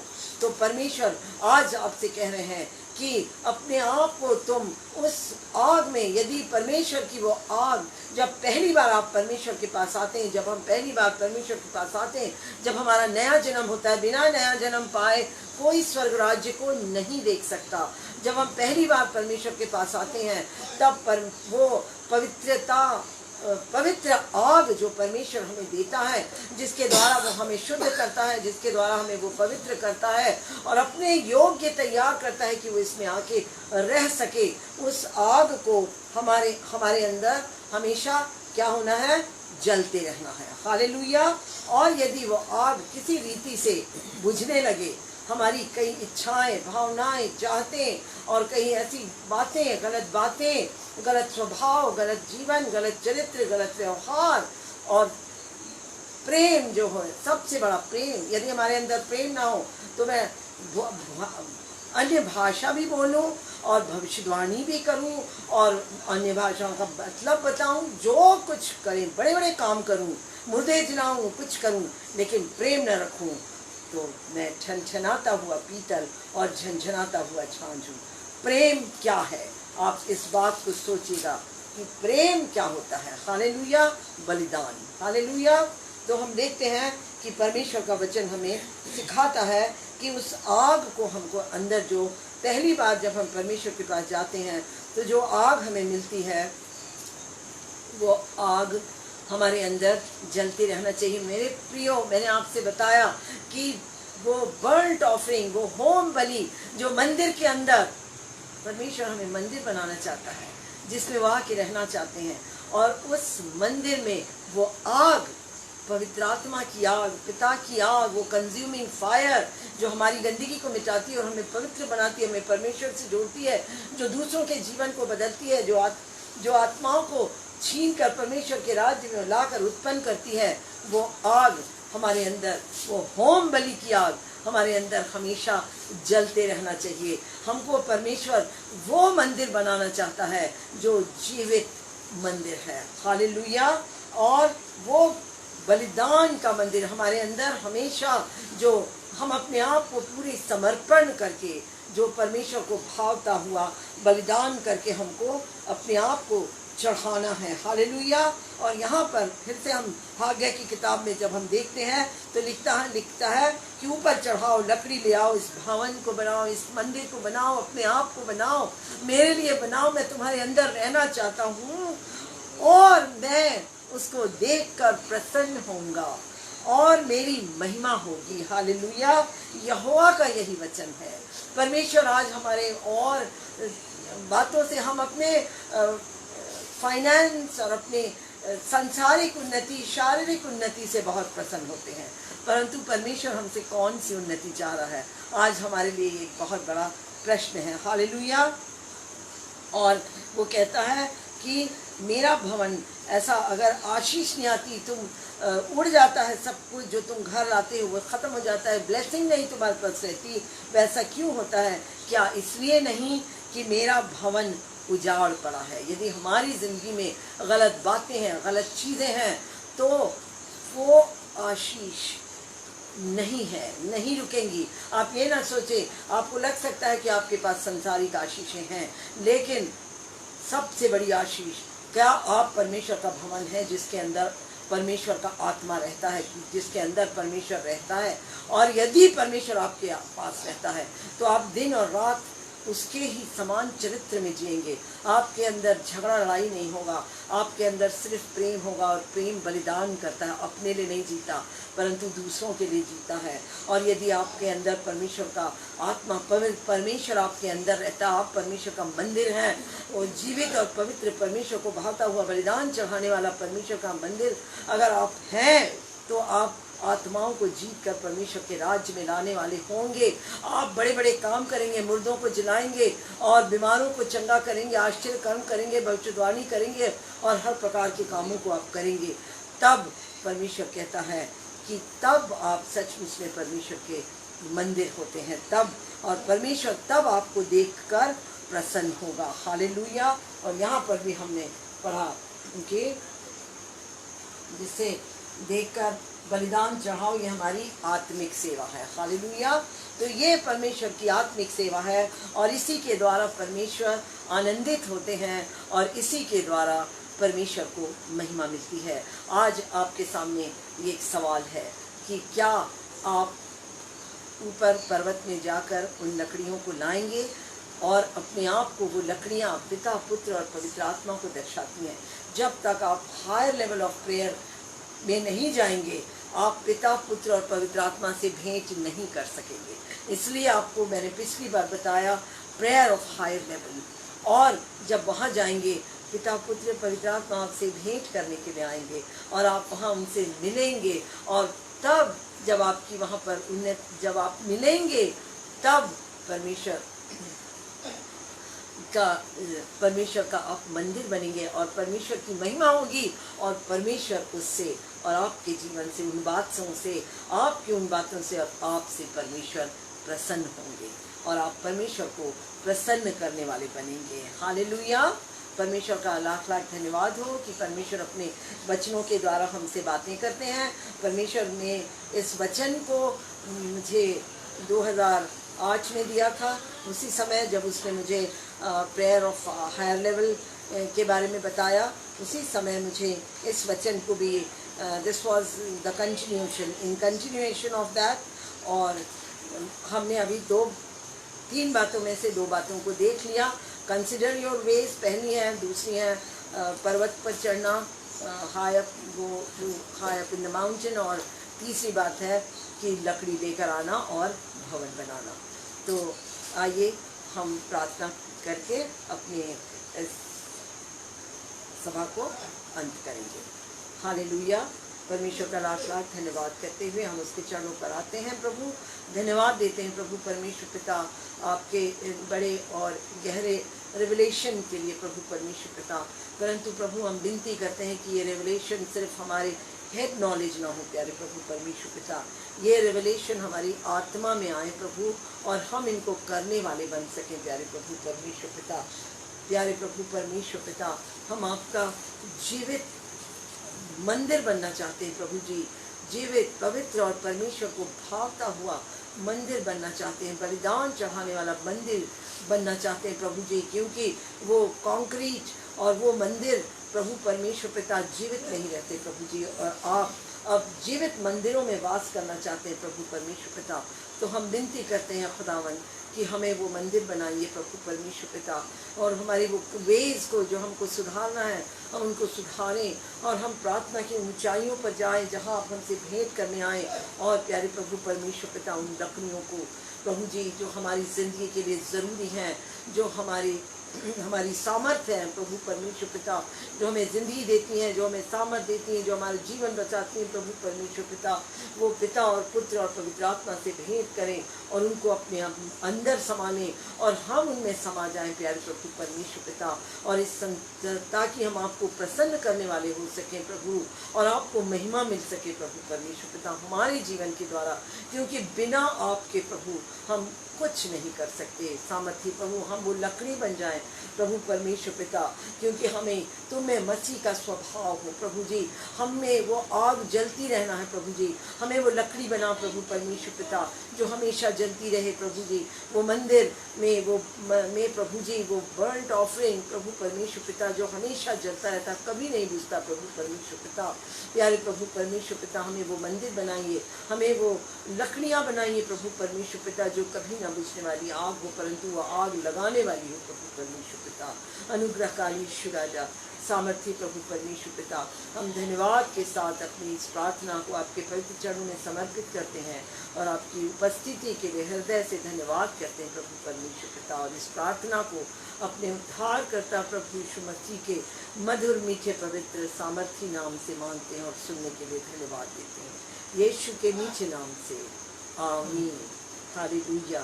तो परमेश्वर आज आपसे कह रहे हैं कि अपने आप को तुम उस आग में, यदि परमेश्वर की वो आग, जब पहली बार आप परमेश्वर के पास आते हैं, जब हम पहली बार परमेश्वर के पास आते हैं, जब हमारा नया जन्म होता है, बिना नया जन्म पाए कोई स्वर्ग राज्य को नहीं देख सकता। जब हम पहली बार परमेश्वर के पास आते हैं, तब पर वो पवित्र आग जो परमेश्वर हमें देता है, जिसके द्वारा वो हमें शुद्ध करता है, जिसके द्वारा हमें वो पवित्र करता है और अपने योग्य तैयार करता है कि वो इसमें आके रह सके, उस आग को हमारे अंदर हमेशा क्या होना है? जलते रहना है। हालेलुया। और यदि वो आग किसी रीति से बुझने लगे, हमारी कई इच्छाएं, भावनाएं, चाहते और कई ऐसी बातें, गलत बातें, गलत स्वभाव, गलत जीवन, गलत चरित्र, गलत व्यवहार और प्रेम जो है, सबसे बड़ा प्रेम, यदि हमारे अंदर प्रेम ना हो तो मैं अन्य भाषा भी बोलूं और भविष्यवाणी भी करूं और अन्य भाषाओं का मतलब बताऊं, जो कुछ करें, बड़े बड़े काम करूं, मुर्दे जलाऊं, कुछ करूं, लेकिन प्रेम न रखूं, तो मैं छनछनाता हुआ पीतल और झनझनाता हुआ झांझ हूँ। प्रेम क्या है? आप इस बात को सोचिएगा कि प्रेम क्या होता है। हालेलुया। बलिदान। हालेलुया। तो हम देखते हैं कि परमेश्वर का वचन हमें सिखाता है कि उस आग को हमको अंदर, जो पहली बार जब हम परमेश्वर के पास जाते हैं तो जो आग हमें मिलती है, वो आग हमारे अंदर जलती रहना चाहिए। मेरे प्रियो, मैंने आपसे बताया कि वो बर्न्ट ऑफरिंग, वो होम बलि जो मंदिर के अंदर, परमेश्वर हमें मंदिर बनाना चाहता है जिसमें वो आके रहना चाहते हैं, और उस मंदिर में वो आग, पवित्र आत्मा की आग, पिता की आग, वो कंज्यूमिंग फायर जो हमारी गंदगी को मिटाती है और हमें पवित्र बनाती है, हमें परमेश्वर से जोड़ती है, जो दूसरों के जीवन को बदलती है, जो आत्माओं को छीन कर परमेश्वर के राज्य में लाकर उत्पन्न करती है, वो आग हमारे अंदर, वो होम बलि की आग हमारे अंदर हमेशा जलते रहना चाहिए। हमको परमेश्वर वो मंदिर बनाना चाहता है जो जीवित मंदिर है। हालेलुया। और वो बलिदान का मंदिर हमारे अंदर हमेशा, जो हम अपने आप को पूरी समर्पण करके, जो परमेश्वर को भावता हुआ बलिदान करके हमको अपने आप को चढ़ाना है। हालेलुया। और यहाँ पर फिर से हम हाग्य की किताब में जब हम देखते हैं तो लिखता है कि ऊपर चढ़ाओ, लकड़ी ले आओ, इस भवन को बनाओ, इस मंदिर को बनाओ, अपने आप को बनाओ, मेरे लिए बनाओ, मैं तुम्हारे अंदर रहना चाहता हूँ और मैं उसको देखकर प्रसन्न होऊंगा और मेरी महिमा होगी। हालेलुया। यहोवा का यही वचन है। परमेश्वर आज हमारे और बातों से, हम अपने फाइनेंस और अपने सांसारिक उन्नति, शारीरिक उन्नति से बहुत प्रसन्न होते हैं, परंतु परमेश्वर हमसे कौन सी उन्नति चाह रहा है, आज हमारे लिए एक बहुत बड़ा प्रश्न है। हालेलुया। और वो कहता है कि मेरा भवन, ऐसा अगर आशीष नहीं आती, तुम उड़ जाता है सब कुछ जो तुम घर लाते हो वो ख़त्म हो जाता है, ब्लेसिंग नहीं तुम्हारे पास रहती, वैसा क्यों होता है? क्या इसलिए नहीं कि मेरा भवन उजाड़ पड़ा है? यदि हमारी ज़िंदगी में गलत बातें हैं, गलत चीज़ें हैं, तो वो आशीष नहीं है, नहीं रुकेंगी। आप ये ना सोचें, आपको लग सकता है कि आपके पास संसारिक आशीषें हैं, लेकिन सबसे बड़ी आशीष, क्या आप परमेश्वर का भवन है जिसके अंदर परमेश्वर का आत्मा रहता है, जिसके अंदर परमेश्वर रहता है। और यदि परमेश्वर आपके पास रहता है तो आप दिन और रात उसके ही समान चरित्र में जिएंगे। आपके अंदर झगड़ा लड़ाई नहीं होगा, आपके अंदर सिर्फ प्रेम होगा, और प्रेम बलिदान करता है, अपने लिए नहीं जीता परंतु दूसरों के लिए जीता है। और यदि आपके अंदर परमेश्वर का आत्मा, परमेश्वर आपके अंदर रहता, आप परमेश्वर का मंदिर हैं, और जीवित और पवित्र परमेश्वर को भाता हुआ बलिदान चढ़ाने वाला परमेश्वर का मंदिर अगर आप हैं, तो आप आत्माओं को जीत कर परमेश्वर के राज्य में लाने वाले होंगे। आप बड़े बड़े काम करेंगे, मुर्दों को जलाएंगे और बीमारों को चंगा करेंगे, आश्चर्य कर्म करेंगे, भविष्यवाणी करेंगे और हर प्रकार के कामों को आप करेंगे। तब परमेश्वर कहता है कि तब आप सचमुच में परमेश्वर के मंदिर होते हैं तब, और परमेश्वर तब आपको देखकर प्रसन्न होगा। हालेलुया। और यहाँ पर भी हमने पढ़ा कि जिसे देखकर बलिदान चढ़ाओ, ये हमारी आत्मिक सेवा है। हालेलुया। तो ये परमेश्वर की आत्मिक सेवा है और इसी के द्वारा परमेश्वर आनंदित होते हैं और इसी के द्वारा परमेश्वर को महिमा मिलती है। आज आपके सामने ये एक सवाल है कि क्या आप ऊपर पर्वत में जाकर उन लकड़ियों को लाएंगे और अपने आप को, वो लकड़ियाँ पिता, पुत्र और पवित्र आत्मा को दर्शाती हैं। जब तक आप हायर लेवल ऑफ प्रेयर में नहीं जाएंगे, आप पिता, पुत्र और पवित्र आत्मा से भेंट नहीं कर सकेंगे। इसलिए आपको मैंने पिछली बार बताया प्रेयर ऑफ हायर लेवल, और जब वहाँ जाएंगे पिता, पुत्र, पवित्र आत्मा आपसे भेंट करने के लिए आएंगे और आप वहाँ उनसे मिलेंगे, और तब जब आपकी वहाँ पर जब आप मिलेंगे तब परमेश्वर का आप मंदिर बनेंगे और परमेश्वर की महिमा होगी, और परमेश्वर उससे और आपके जीवन से, उन बातों से, आपकी उन बातों से और आपसे परमेश्वर प्रसन्न होंगे और आप परमेश्वर को प्रसन्न करने वाले बनेंगे। हालेलुया। परमेश्वर का लाख लाख धन्यवाद हो कि परमेश्वर अपने वचनों के द्वारा हमसे बातें करते हैं। परमेश्वर ने इस वचन को मुझे 2008 में दिया था, उसी समय जब उसने मुझे प्रेयर ऑफ हायर लेवल के बारे में बताया, उसी समय मुझे इस वचन को भी this was the continuation of that. और हमने अभी 3 बातों में से 2 बातों को देख लिया। कंसिडर योर वेज पहली है, दूसरी है पर्वत पर चढ़ना, high up in the mountain, और तीसरी बात है कि लकड़ी लेकर आना और भवन बनाना। तो आइए हम प्रार्थना करके अपने इस सभा को अंत करेंगे। हालेलुया। परमेश्वर का लाख लाख धन्यवाद करते हुए हम उसके चरणों पर आते हैं। प्रभु धन्यवाद देते हैं प्रभु परमेश्वर पिता आपके बड़े और गहरे रेवलेशन के लिए प्रभु परमेश्वर पिता। परंतु प्रभु हम विनती करते हैं कि ये रेवलेशन सिर्फ हमारे हेड नॉलेज ना हो प्यारे प्रभु परमेश्वर पिता, ये रेवलेशन हमारी आत्मा में आए प्रभु, और हम इनको करने वाले बन सकें प्यारे प्रभु परमेश्वर पिता। प्यारे प्रभु परमेश्वर पिता, हम आपका जीवित मंदिर बनना चाहते हैं प्रभु जी, जीवित, पवित्र और परमेश्वर को भावता हुआ मंदिर बनना चाहते हैं, बलिदान चढ़ाने वाला मंदिर बनना चाहते हैं प्रभु जी, क्योंकि वो कंक्रीट और वो मंदिर प्रभु परमेश्वर पिता जीवित नहीं रहते प्रभु जी, और आप अब जीवित मंदिरों में वास करना चाहते हैं प्रभु परमेश्वर पिता। तो हम विनती करते हैं खुदावन कि हमें वो मंदिर बनाइए प्रभु परमेश्वर पिता, और हमारी वो वेज को जो हमको सुधारना है हम उनको सुधारें, और हम प्रार्थना की ऊंचाइयों पर जाएं जहां आप हमसे भेंट करने आए। और प्यारे प्रभु परमेश्वर पिता, उन लकड़ियों को प्रभु जी जो हमारी ज़िंदगी के लिए ज़रूरी हैं, जो हमारी सामर्थ्य है प्रभु परमेश्वर पिता, जो हमें ज़िंदगी देती हैं, जो हमें सामर्थ्य देती हैं, जो हमारे जीवन बचाती हैं प्रभु परमेश्वर पिता, वो पिता और पुत्र और पवित्र आत्मा से भेंट करें और उनको अपने अंदर समाने और हम उनमें समा जाएं प्यारे प्रभु परमेश्वर पिता, और इस ताकि हम आपको प्रसन्न करने वाले हो सकें प्रभु, और आपको महिमा मिल सके प्रभु परमेश्वर पिता हमारे जीवन के द्वारा, क्योंकि बिना आपके प्रभु हम कुछ नहीं कर सकते। सामर्थ्य प्रभु, हम वो लकड़ी बन जाएं प्रभु परमेश्वर पिता, क्योंकि हमें तुम्हें मसीह का स्वभाव हो प्रभु जी, हमें वो आग जलती रहना है प्रभु जी, हमें वो लकड़ी बना प्रभु परमेश्वर पिता जो हमेशा जलती रहे प्रभु जी, वो मंदिर में प्रभु जी वो बर्न्ट ऑफरिंग प्रभु परमेश्वर पिता जो हमेशा जलता रहता, कभी नहीं बुझता प्रभु परमेश्वर पिता। प्यारे प्रभु परमेश्वर पिता, हमें वो मंदिर बनाइए, हमें वो लकड़ियाँ बनाइए प्रभु परमेश्वर पिता जो कभी ना बुझने वाली आग हो, परंतु वो आग लगाने वाली हो प्रभु परमेश्वर पिता। अनुग्रहकारी ईश्वर राजा, सामर्थ्य प्रभु परमेश्वर पिता, हम धन्यवाद के साथ अपनी इस प्रार्थना को आपके पवित्र चरणों में समर्पित करते हैं और आपकी उपस्थिति के लिए हृदय से धन्यवाद करते हैं प्रभु परमेश्वर पिता, और इस प्रार्थना को अपने उद्धारकर्ता प्रभु यीशु मसीह के मधुर मीठे पवित्र सामर्थ्य नाम से मांगते हैं और सुनने के लिए धन्यवाद देते हैं यीशु के मीठे नाम से, आमीन। हालेलुया।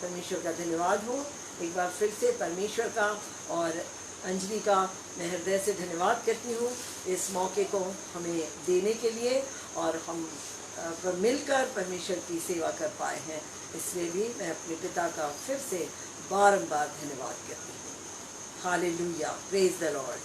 परमेश्वर का धन्यवाद हो एक बार फिर से परमेश्वर का, और अंजलि का मैं हृदय से धन्यवाद करती हूँ इस मौके को हमें देने के लिए, और हम मिलकर परमेश्वर की सेवा कर पाए हैं, इसलिए भी मैं अपने पिता का फिर से बारंबार धन्यवाद करती हूँ। Hallelujah, praise the Lord.